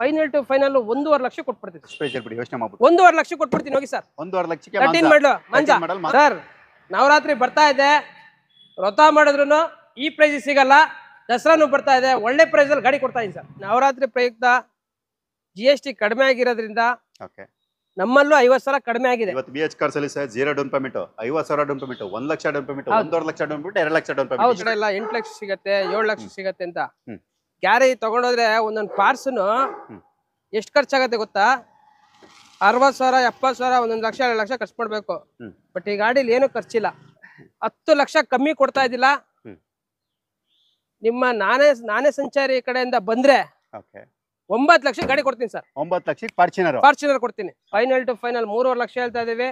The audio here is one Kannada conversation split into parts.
ಫೈನಲ್ ಟು ಫೈನಲ್ 1.5 ಲಕ್ಷ ಕೊಟ್ಬಿಡ್ತೀನಿ. ಸ್ಪೆಷಲ್ ಬಿಡಿ, ಯೋಚನೆ ಮಾಡ್ಬಿಟ್ಟು 1.5 ಲಕ್ಷ ಕೊಟ್ಬಿಡ್ತೀನಿ ಹೋಗಿ ಸರ್. 1.5 ಲಕ್ಷಕ್ಕೆ 13 ಮಾಡಲು ಮಂಜ ಸರ್. ನವರಾತ್ರಿ ಬರ್ತಾ ಇದೆ, ವ್ರತ ಮಾಡಿದ್ರು ಈ ಪ್ರೈಸ್ ಸಿಗಲ್ಲ. ದಸರಾನು ಬರ್ತಾ ಇದೆ, ಒಳ್ಳೆ ಪ್ರೈಸ್ ಅಲ್ಲಿ ಗಾಡಿ ಕೊಡ್ತಾ ಇದೀನಿ ಸರ್. ನವರಾತ್ರಿ ಪ್ರಯುಕ್ತ GST ಕಡಿಮೆ ಆಗಿರೋದ್ರಿಂದ ನಮ್ಮಲ್ಲೂ 50,000 ಕಡಿಮೆ ಆಗಿದೆ. ಇವತ್ತು BH ಕಾರ್ಸ್ ಅಲ್ಲಿ sir 0 down payment, 50,000 down payment, 1 lakh down payment, 1.5 lakh down payment, 2 lakh down payment. ಹೌದು ಎಲ್ಲ 8 ಲಕ್ಷ ಸಿಗತ್ತೆ, 7 ಲಕ್ಷ ಸಿಗತ್ತೆ ಅಂತ. ಗ್ಯಾರೇಜ್ ತಗೊಂಡೋದ್ರೆ ಒಂದೊಂದು ಪಾರ್ಟ್ಸ್ನು ಎಷ್ಟು ಖರ್ಚಾಗತ್ತೆ ಗೊತ್ತಾ? 60,000 70,000 1 ಲಕ್ಷ 2 ಲಕ್ಷ ಖರ್ಚು ಮಾಡ್ಬೇಕು. ಬಟ್ ಈ ಗಾಡಿಲಿ ಏನು ಖರ್ಚಿಲ್ಲ. 10 ಲಕ್ಷ ಕಮ್ಮಿ ಕೊಡ್ತಾ ಇದ್ದಿಲ್ಲ. ನಿಮ್ಮ ನಾನೇ ಸಂಚಾರಿ ಕಡೆಯಿಂದ ಬಂದ್ರೆ 9 ಲಕ್ಷ ಗಾಡಿ ಕೊಡ್ತೀನಿ ಸರ್. 9 ಲಕ್ಷಕ್ಕೆ ಫಾರ್ಚುನರ್ ಕೊಡ್ತೀನಿ. ಫೈನಲ್ ಟು ಫೈನಲ್ 3.5 ಲಕ್ಷ ಹೇಳ್ತಾ ಇದೀವಿ.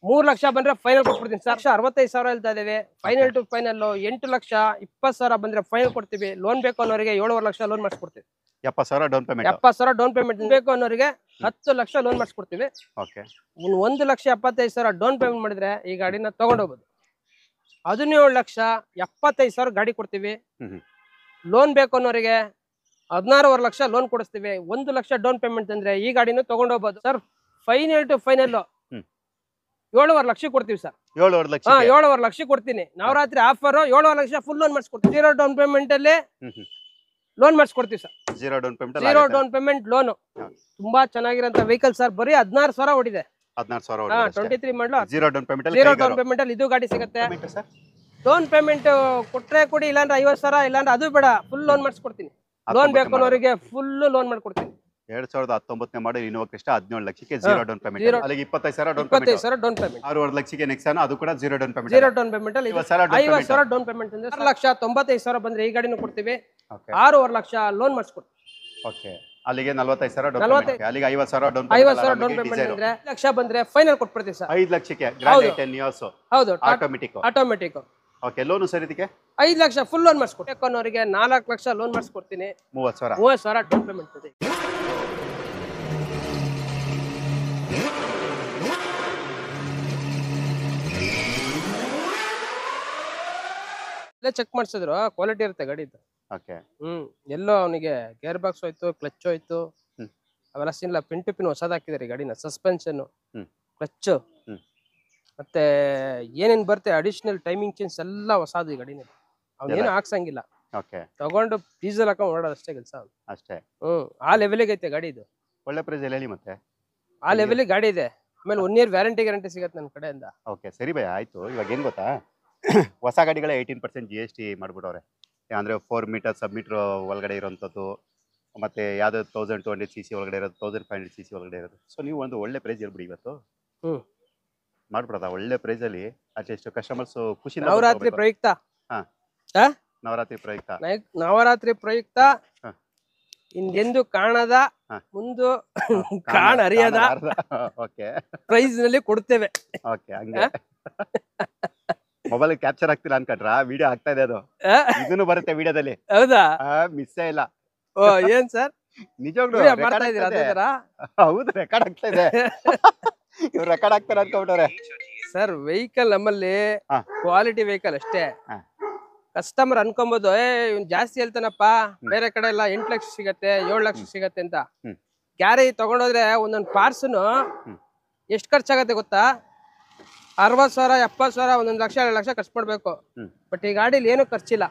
3 ಲಕ್ಷ ಬಂದ್ರೆ ಫೈನಲ್ ಕೊಟ್ಬಿಡ್ತೀನಿ ಸರ್. 65,000 ಹೇಳ್ತಾ ಇದೀವಿ. ಫೈನಲ್ ಟು ಫೈನಲ್ 8 ಲಕ್ಷ 20,000 ಬಂದ್ರೆ ಫೈನಲ್ ಕೊಡ್ತೀವಿ. ಲೋನ್ ಬೇಕು ಅನ್ನೋರಿಗೆ 7.5 ಲಕ್ಷ ಲೋನ್ ಮಾಡಿಸ್ಕೊಡ್ತೀವಿ. 70,000 ಡೌನ್ ಪೇಮೆಂಟ್. 70,000 ಡೌನ್ ಪೇಮೆಂಟ್ ಬೇಕು ಅನ್ನೋರಿಗೆ 10 ಲಕ್ಷ ಲೋನ್ ಮಾಡಿಸ್ಕೊಡ್ತೀವಿ. 1 ಲಕ್ಷ 75,000 ಡೌನ್ ಪೇಮೆಂಟ್ ಮಾಡಿದ್ರೆ ಈ ಗಾಡಿನ ತಗೊಂಡೋಗ್ಬೋದು. 17 ಲಕ್ಷ 75,000 ಗಾಡಿ ಕೊಡ್ತೀವಿ. ಲೋನ್ ಬೇಕು ಅನ್ನೋರಿಗೆ 16.5 ಲಕ್ಷ ಲೋನ್ ಕೊಡಿಸ್ತೀವಿ. 1 ಲಕ್ಷ ಡೌನ್ ಪೇಮೆಂಟ್ ಅಂದ್ರೆ ಈ ಗಾಡಿನ ತಗೊಂಡೋಗ್ಬೋದು sir. Final to final 7.5 lakh ಕೊಡ್ತೀವಿ ಸರ್. 7.5 ಲಕ್ಷ ಕೊಡ್ತೀನಿ. Navratri offer 7.5 lakh full loan ಮಾಡಿಸ್ಕೊಡ್ತೀವಿ. 0 ಡೌನ್ ಪೇಮೆಂಟ್ ಅಲ್ಲಿ ಲೋನ್ ಮಾಡಿಸ್ಕೊಡ್ತೀವಿ ಸರ್. 0 down payment loan. ತುಂಬಾ ಚೆನ್ನಾಗಿರೋಂತ ವೆಹಿಕಲ್ ಸರ್. ಬರೀ 16,000 ಓಡಿದೆ. 23 ಮಾಡಲು 0 ಡೌನ್ ಪೇಮೆಂಟ್ ಅಲ್ಲಿ ಇದು ಗಾಡಿ ಸಿಗುತ್ತೆ. ಡೌನ್ ಪೇಮೆಂಟ್ ಕೊಟ್ರೆ ಕೊಡಿ, ಇಲ್ಲಾಂದ್ರೆ 50,000, ಇಲ್ಲಾಂದ್ರೆ ಅದು ಬೇಡ, ಫುಲ್ ಲೋನ್ ಮಾಡಿಸ್ಕೊಡ್ತೀನಿ. ಲೋನ್ ಬೇಕು ಅನ್ನೋರಿಗೆ ಫುಲ್ ಲೋನ್ ಮಾಡ್ಕೊಡ್ತೀನಿ. 2019 ಮಾಡಲ್ ಇನೋವಾ ಕ್ರಿಸ್ಟಾ 17 ಲಕ್ಷಕ್ಕೆ 0 ಡೌನ್ ಪೇಮೆಂಟ್. ಅಲ್ಲಿಗೆ 25,000 ಡೌನ್ ಪೇಮೆಂಟ್. 6.5 ಲಕ್ಷಕ್ಕೆ ನೆಕ್ಸಾನ್, ಅದು ಕೂಡ 0 ಡೌನ್ ಪೇಮೆಂಟ್. 0 ಡೌನ್ ಪೇಮೆಂಟ್ ಅಲ್ಲಿ 50,000 ಡೌನ್ ಪೇಮೆಂಟ್ ಅಂದ್ರೆ 6,95,000 ಬಂದ್ರೆ ಈ ಗಾಡಿನೂ ಕೊಡ್ತೀವಿ. 6.5 ಲಕ್ಷ ಲೋನ್ ಮಾಡಿಸ್ಕೊಡ್ತೀವಿ. ಓಕೆ, ಅಲ್ಲಿಗೆ 45,000 ಡೌನ್ ಪೇಮೆಂಟ್. ಅಲ್ಲಿಗೆ 50,000 ಡೌನ್ ಪೇಮೆಂಟ್. 50,000 ಡೌನ್ ಪೇಮೆಂಟ್ ಅಂದ್ರೆ 1 ಲಕ್ಷ ಬಂದ್ರೆ ಫೈನಲ್ ಕೊಟ್ಬಿಡ್ತೀವಿ ಸರ್. 5 ಲಕ್ಷಕ್ಕೆ ಗ್ರಾಂಡ್ 10 ಇಯರ್ಸ್. ಹೌದು, ಆಟೋಮೆಟಿಕ್. ಓಕೆ, ಲೋನ್ ಸರ್ ಇದಕ್ಕೆ 5 ಲಕ್ಷ ಫುಲ್ ಲೋನ್ ಮಾಡಿಸ್ಕೊಡ್ತೀನಿ. ಅನ್ನೋರಿಗೆ 4 ಲಕ್ಷ ಲೋನ್ ಮಾಡಿಸ್ಕೊಡ್ತೀನಿ. 30,000 ಡೌನ್ ಪೇಮೆಂಟ್ ಇದೆ. ಚೆಕ್ ಮಾಡಿಸಿದ್ರು ಕ್ವಾಲಿಟಿ ಇರುತ್ತೆ ಗಾಡಿದು. ಎಲ್ಲೋ ಅವನಿಗೆ ಗೇರ್ ಬಾಕ್ಸ್ ಹೋಯ್ತು, ಕ್ಲಚ್ ಹೋಯ್ತು, ಅವೆಲ್ಲ ಸಿನ್ಲ ಪಿನ್ ಟು ಪಿನ್ ಹೊಸದ್ ಹಾಕಿದಾರೆ ಗಾಡಿನ. ಸಸ್ಪೆನ್ಷನ್, ಕ್ಲಚ್, ಮತ್ತೆ ಏನೇನ್ ಬರುತ್ತೆ ಅಡಿಷನಲ್ ಟೈಮಿಂಗ್ ಚೇಂಜ್ ಎಲ್ಲ ಹೊಸದು ಈ ಗಾಡಿನ. ಅವನೇನು ಹಾಕ್ಸಂಗಿಲ್ಲ. ತಗೊಂಡು ಡೀಸೆಲ್ ಹಾಕೊಂಡ್ ಓಡೋದು ಅಷ್ಟೇ ಕೆಲಸ ಅಷ್ಟೇ. ಆ ಲೆವೆಲಿಗೆ ಐತೆ ಗಾಡಿ ಇದು. ಒಳ್ಳೆ ಪ್ರೈಸ್ ಹೇಳಿ ಮತ್ತೆ. ಆ ಲೆವೆಲಿಗೆ ಗಾಡಿ ಇದೆ. ಆಮೇಲೆ 1 ಇಯರ್ ಗ್ಯಾರಂಟಿ ಸಿಗತ್ತೆ ನನ್ನ ಕಡೆಯಿಂದ. ಓಕೆ, ಸರಿ ಭಯ, ಆಯ್ತು. ಇವಾಗ ಏನ್ ಗೊತ್ತಾ, ಹೊಸ ಗಾಡಿಗಳ 18% GST ಮಾಡ್ಬಿಟ್ಟವ್ರೆ. ಅಂದ್ರೆ 4 ಮೀಟರ್ ಸಬ್ಮೀಟರ್ ಒಳಗಡೆ ಇರೋಂಥದ್ದು, ಮತ್ತೆ ಯಾವ್ದು 1200cc ಒಳಗಡೆ ಇರೋದು, 1500cc ಒಳಗಡೆ ಇರೋದು. ಸೊ ನೀವು ಒಂದು ಒಳ್ಳೆ ಪ್ರೈಸ್ ಹೇಳ್ಬಿಡಿ ಇವತ್ತು. ಮಾಡ್ಬಿಡೋದ ಒಳ್ಳೆ ಪ್ರೈಸ್ ಅಲ್ಲಿ. ಅಟ್ಲೀಸ್ಟ್ ಕಸ್ಟಮರ್ಸ್ ಖುಷಿ. ನವರಾತ್ರಿ ಪ್ರಯುಕ್ತ ನವರಾತ್ರಿ ಪ್ರಯುಕ್ತ ಹಿಂದೆಂದು ಕಾಣದ ಮುಂದು ಕಾಣರಿಯದ ಪ್ರೈಸ್ ನಲ್ಲಿ ಕೊಡ್ತೇವೆ. ಮೊಬೈಲ್ ಕ್ಯಾಪ್ಚರ್ ಆಗ್ತಿಲ್ಲ ಅನ್ಕೊಂಡ್ರ, ವಿಡಿಯೋ ಆಗ್ತಾ ಇದೆ, ಅದು ಇದನ್ನು ಬರುತ್ತೆ ವಿಡಿಯೋದಲ್ಲಿ. ಹೌದಾ? ಮಿಸ್ಸೇ ಇಲ್ಲ. ಏನ್ ಸರ್ ನಿಜವಾಗ್ಲೂ ಹೌದು, ರೆಕಾರ್ಡ್ ಆಗ್ತಾ ಇದೆ. ಇವ್ರು ರೆಕಾರ್ಡ್ ಆಗ್ತಾರೆ ಅನ್ಕೊಂಡ್ರೆ ಸರ್. ವೆಹಿಕಲ್ ನಮ್ಮಲ್ಲಿ ಕ್ವಾಲಿಟಿ ವೆಹಿಕಲ್ ಅಷ್ಟೇ. ಕಸ್ಟಮರ್ ಅನ್ಕೊಬಹುದು, ಇವ್ನು ಜಾಸ್ತಿ ಹೇಳ್ತಾನಪ್ಪ, ಬೇರೆ ಕಡೆ ಎಲ್ಲ 8 ಲಕ್ಷ ಸಿಗತ್ತೆ, 7 ಲಕ್ಷ ಸಿಗತ್ತೆ ಅಂತ. ಗ್ಯಾರೇಜ್ ತಗೊಂಡೋದ್ರೆ ಒಂದೊಂದು ಪಾರ್ಟ್ಸ್ನು ಎಷ್ಟು ಖರ್ಚಾಗತ್ತೆ ಗೊತ್ತಾ? 60,000 70,000 1 ಲಕ್ಷ 2 ಲಕ್ಷ ಖರ್ಚು ಮಾಡ್ಬೇಕು. ಬಟ್ ಈ ಗಾಡಿಲಿ ಏನು ಖರ್ಚಿಲ್ಲ.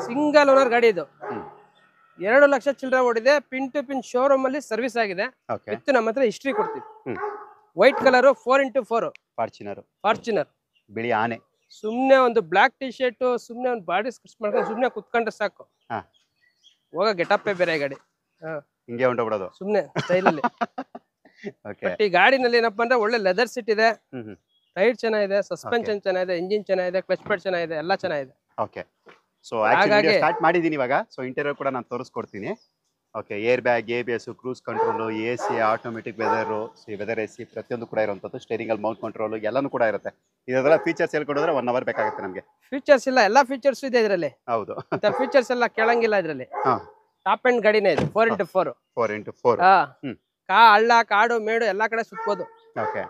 ಸಿಂಗಲ್ ಓನರ್ ಗಾಡಿ ಇದು. 2 ಲಕ್ಷ ಚಿಲ್ಲರೆ ಓಡಿದೆ. ಪಿನ್ ಟು ಪಿನ್ ಶೋರೂಮ್ ಅಲ್ಲಿ ಸರ್ವಿಸ್ ಆಗಿದೆ. ಇತ್ತು ನಮ್ಮ ಹತ್ರ ಹಿಸ್ಟ್ರಿ ಕೊಡ್ತೀವಿ. ವೈಟ್ ಕಲರ್ 4x4 ಫಾರ್ಚುನರ್ ಬಿಳಿ ಆನೆ. ಸುಮ್ನೆ ಒಂದು ಬ್ಲಾಕ್ ಟಿ ಶರ್ಟ್, ಸುಮ್ನೆ ಒಂದು ಬಾಡಿ ಸ್ಕೆಚ್ ಮಾಡ್ಕೊಂಡು ಸುಮ್ನೆ ಕುತ್ಕೊಂಡ್ರೆ ಸಾಕು. ಹೋಗ ಗೆಟಪ್ಪೇ ಬೇರೆ ಗಾಡಿ. ಹಿಂಗೆ ಹೊಂಟೋಗ್ಬಿಡೋದು ಸುಮ್ನೆ ಸ್ಟೈಲ್ ಅಲ್ಲಿ. ಬಟ್ ಈ ಗಾಡಿನಲ್ಲಿ ಏನಪ್ಪಾ ಅಂದ್ರೆ ಒಳ್ಳೆ ಲೆದರ್ ಸೀಟ್ ಇದೆ, ಟೈರ್ ಚೆನ್ನಾಗಿದೆ, ಸಸ್ಪೆನ್ಷನ್ ಚೆನ್ನಾಗಿದೆ, ಇಂಜಿನ್ ಚೆನ್ನಾಗಿದೆ, ಕ್ಲಚ್ ಪ್ಯಾಡ್ ಚೆನ್ನಾಗಿದೆ, ಎಲ್ಲ ಚೆನ್ನಾಗಿದೆ. ಓಕೆ, ಸೊ ಆಕ್ಚುಲಿ ಸ್ಟಾರ್ಟ್ ಮಾಡಿದೀನಿ ಇವಾಗ. ಸೊ ಇಂಟೀರಿಯರ್ ಕೂಡ ನಾನು ತೋರಿಸ್ಕೊಡ್ತೀನಿ. Okay, air bag, ABS, cruise control, AC, automatic weather AC ಪ್ರತಿಯೊಂದು ಕೂಡ ಇರುವಂತದ್ದು. ಸ್ಟೇರಿಂಗ್ ಅಲ್ಲಿ ಮೌಂಟ್ ಕಂಟ್ರೋಲ್ ಎಲ್ಲಾನು ಕೂಡ ಇರುತ್ತೆ. ಇದೆಲ್ಲ ಫೀಚರ್ಸ್ ಹೇಳ್ಕೊಡಿದ್ರೆ 1 ಅವರ್ ಬೇಕಾಗುತ್ತೆ ನಮಗೆ. ಫೀಚರ್ಸ್ ಇಲ್ಲ, ಎಲ್ಲಾ ಫೀಚರ್ಸ್ ಇದೆ ಇದರಲ್ಲಿ. ಹೌದು, ಫೀಚರ್ಸ್ ಎಲ್ಲ ಕೇಳಂಗಿಲ್ಲ ಇದರಲ್ಲಿ. ಟಾಪ್ ಎಂಡ್ ಗಾಡಿನೇ ಇದು. 4x4 ಹಳ್ಳ ಕಾಡು ಮೇಡು ಎಲ್ಲಾ ಕಡೆ ಸುತ್ತಬಹುದು. ಓಕೆ,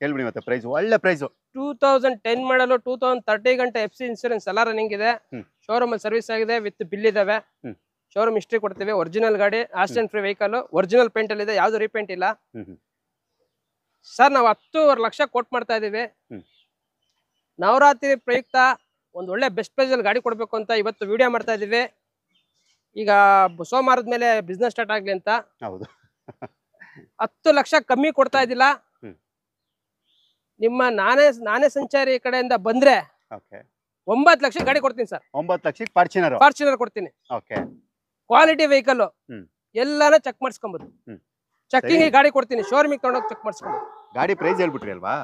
ಹೇಳ್ಬಿಡಿ ಮತ್ತೆ ಪ್ರೈಸ್. ಒಳ್ಳೆ ಪ್ರೈಸ್. 2010 ಮಾಡಲು 2030 ಗಂಟೆ FC ಇನ್ಶೂರೆನ್ಸ್ ಎಲ್ಲ ರನ್ನಿಂಗ್ ಇದೆ. ಶೋರೂಮ್ ಅಲ್ಲಿ ಸರ್ವಿಸ್ ಆಗಿದೆ, ವಿತ್ ಬಿಲ್ ಇದಾವೆ. ಶೋರೂಮ್ ಹಿಸ್ಟ್ರಿ ಕೊಡ್ತೀವಿ. ಒರಿಜಿನಲ್ ಗಾಡಿ, accident free vehicle, original paint ಅಲ್ಲಿ ಇದೆ, ಯಾವ್ದು ರೀಪೇಂಟ್ ಇಲ್ಲ ಸರ್. ನಾವು 10.5 ಲಕ್ಷ ಕೋಟ್ ಮಾಡ್ತಾ ಇದೀವಿ. ನವರಾತ್ರಿ ಪ್ರಯುಕ್ತ ಒಂದ್ ಒಳ್ಳೆ ಬೆಸ್ಟ್ ಪ್ರೈಸ್ ಅಲ್ಲಿ ಗಾಡಿ ಕೊಡ್ಬೇಕು ಅಂತ ಇವತ್ತು ವಿಡಿಯೋ ಮಾಡ್ತಾ ಇದೀವಿ. ಈಗ ಸೋಮವಾರದ ಮೇಲೆ ಬಿಸ್ನೆಸ್ ಸ್ಟಾರ್ಟ್ ಆಗ್ಲಿ ಅಂತ. ಹೌದು 10 ಲಕ್ಷ ಕಮ್ಮಿ ಕೊಡ್ತಾ ಇದ್ದಿಲ್ಲ. ನಿಮ್ಮ ನಾನೇ ಸಂಚಾರಿ ಕಡೆಯಿಂದ ಬಂದ್ರೆ 9 ಲಕ್ಷ ಗಾಡಿ ಕೊಡ್ತೀನಿ ಸರ್. 9 ಲಕ್ಷಕ್ಕೆ ಫಾರ್ಚುನರ್ ಕೊಡ್ತೀನಿ. ಕ್ವಾಲಿಟಿ ವೆಹಿಕಲ್ ಎಲ್ಲಾನ ಚೆಕ್ ಮಾಡಿಸ್ಕೊಂಬೋದು. ಚೆಕ್ಕಿಂಗ್ ಗಾಡಿ ಕೊಡ್ತೀನಿ, ಶೋರೂಮಿಗೆ ತಗೊಂಡೋಗಿ ಚೆಕ್ ಮಾಡಿಸ್ಕೊಂಬೋದು. ಗಾಡಿ ಪ್ರೈಸ್ ಹೇಳ್ಬಿಟ್ರಿ ಅಲ್ವಾ?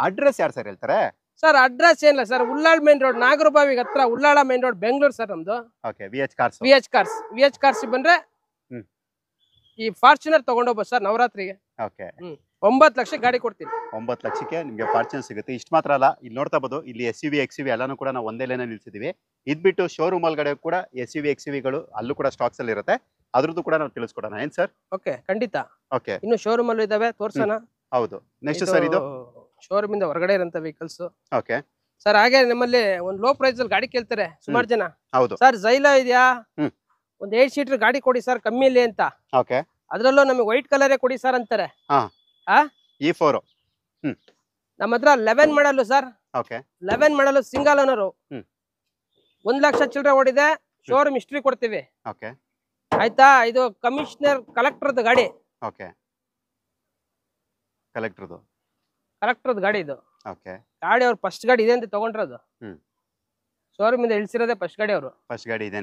ಅಡ್ರೆಸ್ ಯಾರು ಸರ್ ಹೇಳ್ತಾರೆ? ಸರ್ ಅಡ್ರೆಸ್ ಏನಿಲ್ಲ ಸರ್, ಉಳ್ಳಾಳ್ ಮೇನ್ ರೋಡ್, ನಾಗರಬಾವಿಗೆ ಹತ್ರ, Ullal main road, Bengaluru sir ನಮ್ದು. ವಿ ಎಚ್ ಕಾರ್ಸ್ ಬಂದ್ರೆ ಈ ಫಾರ್ಚುನರ್ ತಗೊಂಡೋಗ್ಬೋದು ಸರ್ ನವರಾತ್ರಿಗೆ. 9 ಲಕ್ಷ ಗಾಡಿ ಕೊಡ್ತೀನಿ. 9 ಲಕ್ಷಕ್ಕೆ ನಿಮಗೆ ಫಾರ್ಚುನರ್ ಸಿಗುತ್ತೆ. ಇಷ್ಟು ಮಾತ್ರ ಅಲ್ಲ, ಇಲ್ಲಿ ನೋಡ್ತಾ ಬೋದು, ಇಲ್ಲಿ SUV XUV ಎಲ್ಲಾನು ಕೂಡ ನಾವು ಒಂದೇ ಲೈನ್ ನಿಲ್ಸಿದೀವಿ. ಇದ್ಬಿಟ್ಟು ಶೋರೂಮ್ ಒಳಗಡೆ ಕೂಡ SUV XUVಗಳು ಅಲ್ಲೂ ಕೂಡ ಸ್ಟಾಕ್ಸ್ ಅಲ್ಲಿ ಇರುತ್ತೆ. ಅದ್ರದ್ದು ಕೂಡ ನಾವು ತಿಳಿಸ್ಕೊಡೋಣ ಏನ್ ಸರ್? ಓಕೆ, ಖಂಡಿತ. ಓಕೆ, ಇನ್ನು ಶೋರೂಮ್ ಅಲ್ಲೂ ಇದಾವೆ, ತೋರ್ಸೋಣ. ಹೌದು, ನೆಕ್ಸ್ಟ್ ಸರ್ ಇದು ಶೋರೂಮ್ ಇಂದ ಹೊರಗಡೆ ಇರೋಂತ ವೆಹಿಕಲ್ಸ್. ಓಕೆ ಸರ್, ಹಾಗೆ ನಮ್ಮಲ್ಲಿ ಒಂದು ಲೋ ಪ್ರೈಸ್ ಅಲ್ಲಿ ಗಾಡಿ ಕೇಳ್ತಾರೆ ಸುಮಾರು ಜನ. ಹೌದು ಸರ್, ಜೈಲ ಇದೆಯಾ, ಒಂದು 8 ಸೀಟರ್ ಗಾಡಿ ಕೊಡಿ ಸರ್ ಕಮ್ಮಿಲಿ ಅಂತ. ಓಕೆ, ಅದ್ರಲ್ಲೂ ನಮಗೆ ವೈಟ್ ಕಲರೇ ಕೊಡಿ ಸರ್ ಅಂತಾರೆ. E4 ನಮ್ಮ ಹತ್ರ 11 ಮಾಡಲು ಸರ್. ಓಕೆ, 11 ಮಾಡಲು ಸಿಂಗಲ್ ಓನರು, 1 ಲಕ್ಷ ಚಿಲ್ಲರೆ ಓಡಿದೆ. ಶೋರೂಮ್ ಹಿಸ್ಟ್ರಿ ಕೊಡ್ತೀವಿ. ಓಕೆ, ಆಯ್ತಾ? ಇದು ಕಮಿಷನರ್ ಕಲೆಕ್ಟರ್ದ ಗಾಡಿ. ಓಕೆ, ಕಲೆಕ್ಟರ್ದು ಗಾಡಿ ಇದು. ಓಕೆ, ಗಾಡಿ ಅವ್ರು ಫಸ್ಟ್ ಗಾಡಿ ಇದೆ ಅಂತ ತಗೊಂಡ್ರದು. ಶೋರೂಮ್ ಇಂದ ಇಳಿಸಿರೋದೇ ಫಸ್ಟ್ ಗಾಡಿ ಅವರು. ಫಸ್ಟ್ ಗಾಡಿ ಇದೆ.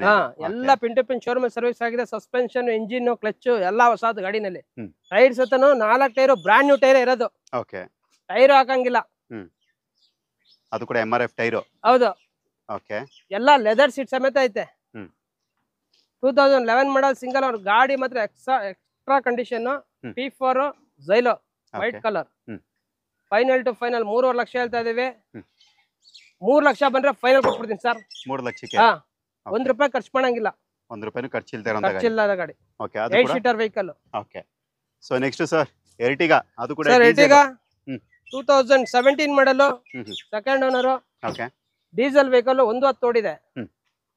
ಎಲ್ಲ pin to pin showroom service ಆಗಿದೆ. ಸಸ್ಪೆನ್ಷನ್, ಇಂಜಿನ್, ಕ್ಲಚ್ ಎಲ್ಲ ಹೊಸದು ಗಾಡಿನಲ್ಲಿ. ಟೈರ್ಸ್ ಸತನು 4 ಟೈರು ಬ್ರಾಂಡ್ ನ್ಯೂ ಟೈರ್ ಇರೋದು. ಓಕೆ, ಟೈರ್ ಹಾಕಂಗಿಲ್ಲ. ಅದು ಕೂಡ MRF ಟೈರು. ಹೌದು. ಓಕೆ, ಎಲ್ಲ ಲೆದರ್ ಸೀಟ್ ಸಮೇತ ಐತೆ. 2011 ಮಾಡಲ್ ಸಿಂಗಲ್ ಅವ್ರ ಗಾಡಿ ಮಾತ್ರ extra condition. P4 Xylo white colour. Final to final 3.5 lakh ಹೇಳ್ತಾ ಇದೀವಿ. 3 ಲಕ್ಷ ಬಂದ್ರೆ ಫೈನಲ್ ಕೊಟ್ಬಿಡ್ತೀನಿ ಸರ್. 3 ಲಕ್ಷಕ್ಕೆ 1 ರೂಪಾಯಿ ಖರ್ಚು ಮಾಡಂಗಿಲ್ಲ. 1 ರೂಪಾಯಿ ಖರ್ಚಿಲ್ದೇ ಖರ್ಚಿಲ್ಲದ ಗಾಡಿ. ಓಕೆ, ಅದು 8 seater vehicle. Okay, so next sir Ertiga. ಅದು ಕೂಡ ಸರ್ ಎರ್ಟಿಗಾ 2017 ಮಾಡಲು, second owner. Okay, diesel vehicle 110 ಓಡಿದೆ.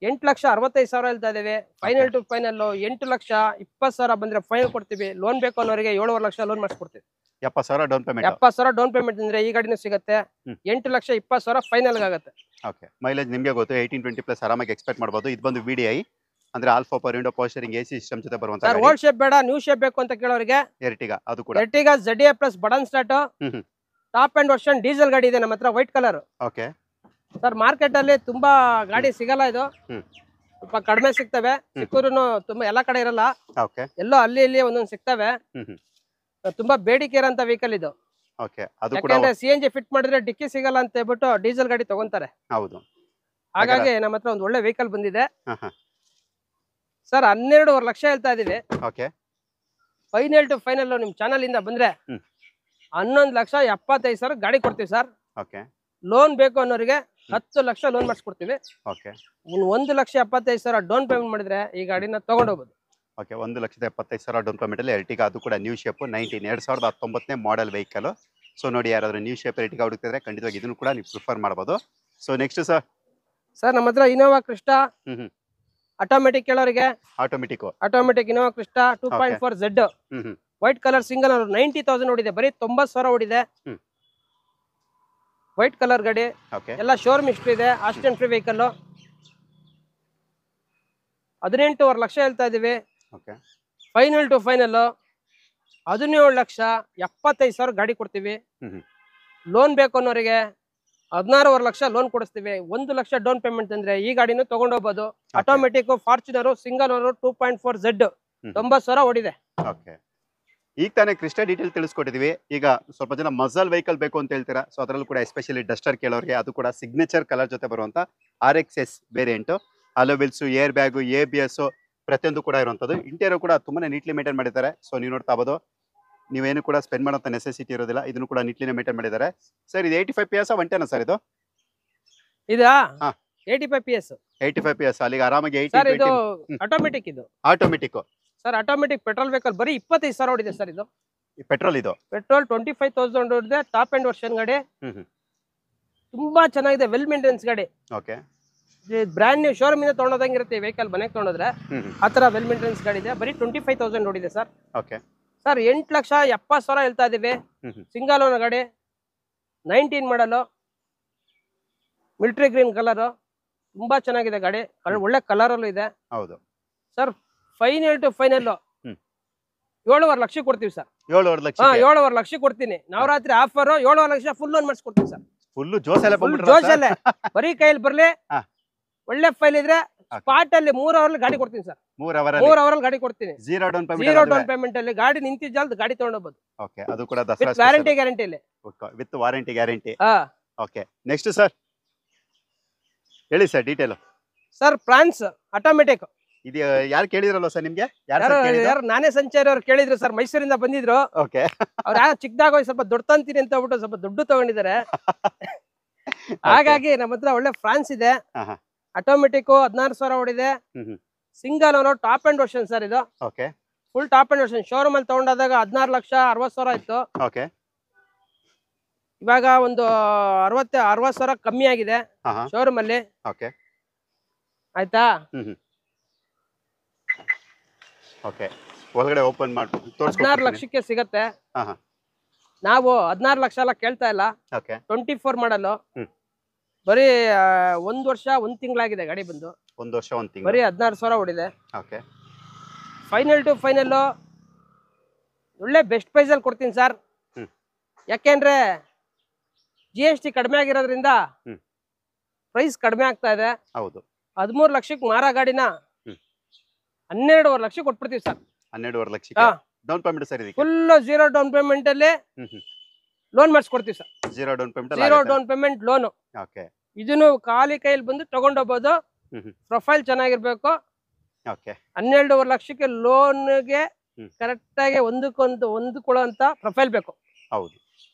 8,65,000 ಹೇಳ್ತಾ ಇದೇವೆ. ಫೈನಲ್ ಟು ಫೈನಲ್ 8,20,000 ಬಂದ್ರೆ ಫೈನಲ್ ಕೊಡ್ತೀವಿ. ಲೋನ್ ಬೇಕು ಅನ್ನೋರಿಗೆ 7.5 ಲಕ್ಷ ಲೋನ್ ಮಾಡಿಸ್ಕೊಡ್ತೀವಿ. 70,000 ಡೌನ್ ಪೇಮೆಂಟ್. 70,000 ಡೌನ್ ಪೇಮೆಂಟ್ ಅಂದ್ರೆ ಈ ಗಾಡಿನೂ ಸಿಗುತ್ತೆ. 8,20,000 ಫೈನಲ್ ಆಗುತ್ತೆ. ಓಕೆ, ಮೈಲೇಜ್ ನಿಮಗೆ ಗೊತ್ತು 18-20 ಪ್ಲಸ್ ಆರಾಮಾಗಿ ಎಕ್ಸ್ಪೆಕ್ಟ್ ಮಾಡಬಹುದು. ಇದು ಬಂದು VDI ಅಂದ್ರೆ alpha power window power steering AC system ಜೊತೆ ಬರುವಂತ ಸರ್. ಓಲ್ಡ್ ಶೇಪ್ ಬೇಡ, ನ್ಯೂ ಶೇಪ್ ಬೇಕು ಅಂತ ಕೇಳೋರಿಗೆ ಎರ್ಟಿಗಾ. ಅದು ಕೂಡ Ertiga ZA plus button start, top and version diesel ಗಾಡಿ ಇದೆ ನಮ್ಮ ಹತ್ರ, white colour. Okay sir, market ಅಲ್ಲಿ ತುಂಬಾ ಗಾಡಿ ಸಿಗಲ್ಲ. ಇದು ಸ್ವಲ್ಪ ಕಡಿಮೆ ಸಿಗ್ತವೆ. ಸಿಕ್ಕೂರು ತುಂಬಾ ಎಲ್ಲಾ ಕಡೆ ಇರಲ್ಲ. ಓಕೆ, ಎಲ್ಲೋ ಅಲ್ಲಿ ಇಲ್ಲಿ ಒಂದೊಂದು ಸಿಗ್ತವೆ. ತುಂಬಾ ಬೇಡಿಕೆ ಇರೋಂತ ವೆಹಿಕಲ್ ಇದು. ಓಕೆ, ಅದು ಕೂಡ ಯಾಕಂದ್ರೆ CNG ಫಿಟ್ ಮಾಡಿದ್ರೆ ಡಿಕ್ಕಿ ಸಿಗಲ್ಲ ಅಂತ ಹೇಳ್ಬಿಟ್ಟು ಡೀಸೆಲ್ ಗಾಡಿ ತಗೊಂತಾರೆ. ಹೌದು, ಹಾಗಾಗಿ ನಮ್ಮ ಹತ್ರ ಒಂದು ಒಳ್ಳೆ ವೆಹಿಕಲ್ ಬಂದಿದೆ ಸರ್. 12.5 ಲಕ್ಷ ಹೇಳ್ತಾ ಇದೀವಿ. ಓಕೆ, ಫೈನಲ್ ಟು ಫೈನಲ್ ನಿಮ್ ಚಾನಲ್ ಇಂದ ಬಂದ್ರೆ 11,75,000 ಗಾಡಿ ಕೊಡ್ತೀವಿ ಸರ್. ಓಕೆ, ಲೋನ್ ಬೇಕು ಅನ್ನೋರಿಗೆ 10 ಲಕ್ಷ ಲೋನ್ ಮಾಡಿಸ್ಕೊಡ್ತೀವಿ. ಓಕೆ, 1,75,000 ಡೌನ್ ಪೇಮೆಂಟ್ ಮಾಡಿದ್ರೆ ಈ ಗಾಡಿನ ತಗೊಂಡೋಗ್ಬೋದು. ಓಕೆ, 1,75,000 ಡೌನ್ ಪೇಮೆಂಟ್ ಅಲ್ಲಿ ಎರ್ಟಿಗಾ. ಅದು ಕೂಡ new shape 2019 model vehicle. So ನೋಡಿ, ಯಾರಾದ್ರೂ ನ್ಯೂ ಶೇಪ್ ಎರ್ಟಿಗಾ ಹುಡುಕ್ತಿದ್ರೆ ಖಂಡಿತವಾಗಿ ಇದನ್ನು ಕೂಡ ನೀವು ಪ್ರಿಫರ್ ಮಾಡಬಹುದು. ಸೊ ನೆಕ್ಸ್ಟ್ ಸರ್ ನಮ್ಮ ಹತ್ರ ಇನೋವಾ ಕ್ರಿಸ್ಟಾ ಆಟೋಮೆಟಿಕ್ ಕೇಳೋರಿಗೆ automatic Innova Crysta 2.4 Z white colour single 90,000 ಓಡಿದೆ. ಬರೀ 90,000 ಓಡಿದೆ. ವೈಟ್ ಕಲರ್ ಗಾಡಿ. ಎಲ್ಲ ಶೋರೂಮ್ ಹಿಸ್ಟ್ರಿ ಇದೆ. Accident free vehicle. 18.5 ಲಕ್ಷ ಹೇಳ್ತಾ ಇದೀವಿ. ಫೈನಲ್ ಟು ಫೈನಲ್ 17,75,000 ಗಾಡಿ ಕೊಡ್ತೀವಿ. ಲೋನ್ ಬೇಕು ಅನ್ನೋರಿಗೆ 16.5 ಲಕ್ಷ ಲೋನ್ ಕೊಡಿಸ್ತೀವಿ. 1 ಲಕ್ಷ ಡೌನ್ ಪೇಮೆಂಟ್ ಅಂದ್ರೆ ಈ ಗಾಡಿನೂ ತಗೊಂಡೋಗ್ಬೋದು. Automatic Fortuner single owner 2.4 Z 90,000 ಓಡಿದೆ. ಈಗ ತಾನೇ ಕ್ರಿಸ್ಟಾ ಡೀಟೇಲ್ ತಿಳಿಸ್ಕೊಟ್ಟಿದೀವಿ. ಈಗ ಸ್ವಲ್ಪ ಜನ ಮಜಲ್ ವೆಹಿಕಲ್ ಬೇಕು ಅಂತ ಹೇಳ್ತೀರಾ. ಸೊ ಅದರಲ್ಲೂ ಕೂಡ ಎಸ್ಪೆಷಲಿ ಡಸ್ಟರ್ ಕೇಳೋರಿಗೆ, ಅದು ಕೂಡ ಸಿಗ್ನೇಚರ್ ಕಲರ್ ಜೊತೆ ಬರುವಂತ RXS variant. Alloy wheels, air bag, ABS ಪ್ರತಿಯೊಂದು ಕೂಡ ಇರುವಂತದ್ದು. ಇಂಟೀರಿಯರ್ ಕೂಡ ತುಂಬಾನೇ ನೀಟ್ಲಿ ಮೇಂಟೈನ್ ಮಾಡಿದ್ದಾರೆ. ಸೊ ನೀವು ನೋಡ್ತಾ ಇರಬಹುದು, ನೀವೇನು ಕೂಡ ಸ್ಪೆಂಡ್ ಮಾಡೋಂಥ ನೆಸೆಸಿಟಿ ಇರೋದಿಲ್ಲ. ಇದನ್ನು ಕೂಡ ನೀಟ್ಲಿನೇ ಮೇಂಟೈನ್ ಮಾಡಿದ್ದಾರೆ. ಸರ್ ಇದು 85 PS 110 ಸರ್ ಇದು? ಇದಾ 85 PS. 85 PS ಅಲ್ಲಿಗೆ ಆರಾಮಾಗಿ 80. ಸರ್ ಇದು ಆಟೋಮೆಟಿಕ್. ಇದು automatic sir. Automatic petrol vehicle ಬರೀ 25,000 ಓಡಿದೆ ಸರ್. ಇದು ಪೆಟ್ರೋಲ್. ಇದು ಪೆಟ್ರೋಲ್ 25,000 ಓಡಿದೆ. ಟಾಪ್ ಅಂಡ್ ವರ್ಷನ್ ಗಾಡಿ. ತುಂಬಾ ಚೆನ್ನಾಗಿದೆ. ವೆಲ್ ಮೇಂಟೆನೆನ್ಸ್ ಗಾಡಿ. ಓಕೆ, ಬ್ರ್ಯಾಂಡ್ ನ್ಯೂ ಶೋರೂಮ್ ಇಂದ ತೊಗೊಂಡೋದಂಗಿರುತ್ತೆ ವೆಹಿಕಲ್ ಮನೆಗೆ ತೊಗೊಂಡ್ರೆ ಆ ತರ ವೆಲ್ ಮೇಂಟೆನೆನ್ಸ್ ಗಾಡಿ ಇದೆ. ಬರೀ 25,000 ಓಡಿದೆ ಸರ್. ಓಕೆ ಸರ್ 8,70,000 ಹೇಳ್ತಾ ಇದೀವಿ. ಸಿಂಗಲ್ ಓನರ್ ಗಾಡಿ, 19 ಮಾಡಲು, ಮಿಲಿಟರಿ ಗ್ರೀನ್ ಕಲರ್, ತುಂಬಾ ಚೆನ್ನಾಗಿದೆ ಗಾಡಿ, ಒಳ್ಳೆ ಕಲರ್ ಅಲ್ಲೂ ಇದೆ. ಹೌದು sir final to final 7.5 lakh ಕೊಡ್ತೀವಿ ಸರ್. 7.5 ಲಕ್ಷ 7.5 ಲಕ್ಷ ಕೊಡ್ತೀನಿ. Navratri offer 7.5 lakh full loan ಮಾಡಿಸ್ಕೊಡ್ತೀನಿ ಸರ್. ಫುಲ್ ಜೋಸೆಲ್ಲ ಜೋಶಲ್ಲೇ ಬರೀ ಕೈಯಲ್ಲಿ ಬರ್ಲಿ, ಒಳ್ಳೆ ಫೈಲ್ ಇದ್ರೆ ಸ್ಪಾಟ್ ಅಲ್ಲಿ 3 ಅವರ್ ಗಾಡಿ ಕೊಡ್ತೀನಿ ಸರ್. 3 ಅವರ್ ಗಾಡಿ ಕೊಡ್ತೀನಿ. ಜೀರೋ ಡೌನ್ ಪೇಮೆಂಟ್ ಅಲ್ಲಿ ಗಾಡಿ ನಿಂತಿದ್ದ ಗಾಡಿ ತಗೊಂಡೋಗ್ಬೋದು. ಓಕೆ, ಅದು ಕೂಡ ದಸರಾ ವ್ಯಾರಂಟಿ ಇಲ್ಲಿ with warranty guarantee. Okay, next sir ಹೇಳಿ sir detail. Sir Fronx automatic ಇದು ಯಾರು ಕೇಳಿದ್ರಲ್ಲ ಸರ್ ನಿಮ್ಗೆ? ಯಾರು ನಾನೇ ಸಂಚಾರಿ ಅವ್ರು ಕೇಳಿದ್ರು ಸರ್, ಮೈಸೂರಿಂದ ಬಂದಿದ್ರು. ಓಕೆ, ಅವ್ರು ಯಾರು ಚಿಕ್ಕದಾಗ ಸ್ವಲ್ಪ ದೊಡ್ಡ ತಂತೀನಿ ಅಂತ ಹೇಳ್ಬಿಟ್ಟು ಸ್ವಲ್ಪ ದುಡ್ಡು ತಗೊಂಡಿದ್ದಾರೆ. ಹಾಗಾಗಿ ನಮ್ಮ ಹತ್ರ ಒಳ್ಳೆ ಫ್ರಾನ್ಸ್ ಇದೆ. ಆಟೋಮೆಟಿಕ್ 16,000 ಓಡಿದೆ. Single owner top and version sir ಇದು. Okay, full top and version. Showroom ಅಲ್ಲಿ ತಗೊಂಡಾಗ 16,60,000 ಇತ್ತು. ಓಕೆ, ಇವಾಗ ಒಂದು 60,000 ಕಮ್ಮಿ ಆಗಿದೆ ಶೋರೂಮ್ ಅಲ್ಲಿ. ಓಕೆ, ಆಯ್ತಾ? ಓಕೆ, ಒಳಗಡೆ ಓಪನ್ ಮಾಡಿ 16 ಲಕ್ಷಕ್ಕೆ ಸಿಗತ್ತೆ. ನಾವು 16 ಲಕ್ಷ ಎಲ್ಲ ಕೇಳ್ತಾ ಇಲ್ಲ. 24 ಮಾಡಲು, ಬರೀ 1 ವರ್ಷ 1 ತಿಂಗಳಾಗಿದೆ ಗಾಡಿ ಬಂದು. 1 ವರ್ಷ 1 ತಿಂಗಳು, ಬರೀ 16,000 ಓಡಿದೆ. ಓಕೆ, ಫೈನಲ್ ಟು ಫೈನಲ್ ಒಳ್ಳೆ ಬೆಸ್ಟ್ ಪ್ರೈಸ್ ಅಲ್ಲಿ ಕೊಡ್ತೀನಿ ಸರ್. ಯಾಕೆಂದ್ರೆ GST ಕಡಿಮೆ ಆಗಿರೋದ್ರಿಂದ ಪ್ರೈಸ್ ಕಡಿಮೆ ಆಗ್ತಾ ಇದೆ. ಹೌದು, 13 ಲಕ್ಷಕ್ಕೆ ಮಾರಾ ಗಾಡಿನ 12.5 ಲಕ್ಷ ಕೊಟ್ಬಿಡ್ತೀವಿ ಸರ್. 12.5 ಲಕ್ಷಕ್ಕೆ ಡೌನ್ ಪೇಮೆಂಟ್ ಸರ್. ಇದಕ್ಕೆ ಫುಲ್ ಜೀರೋ ಡೌನ್ ಪೇಮೆಂಟ್ ಅಲ್ಲಿ ಲೋನ್ ಮಾಡಿಸ್ಕೊಡ್ತೀವಿ sir. Zero down payment loan. Okay, ಇದನ್ನು ಖಾಲಿ ಕೈಯಲ್ಲಿ ಬಂದು ತಗೊಂಡೋಗ್ಬೋದು. ಪ್ರೊಫೈಲ್ ಚೆನ್ನಾಗಿರ್ಬೇಕು. ಓಕೆ, 12.5 ಲಕ್ಷಕ್ಕೆ ಲೋನ್ಗೆ ಕರೆಕ್ಟ್ ಆಗಿ ಹೊಂದಿಕೊಳ್ಳುವಂತ ಪ್ರೊಫೈಲ್ ಬೇಕು. ಹೌದು,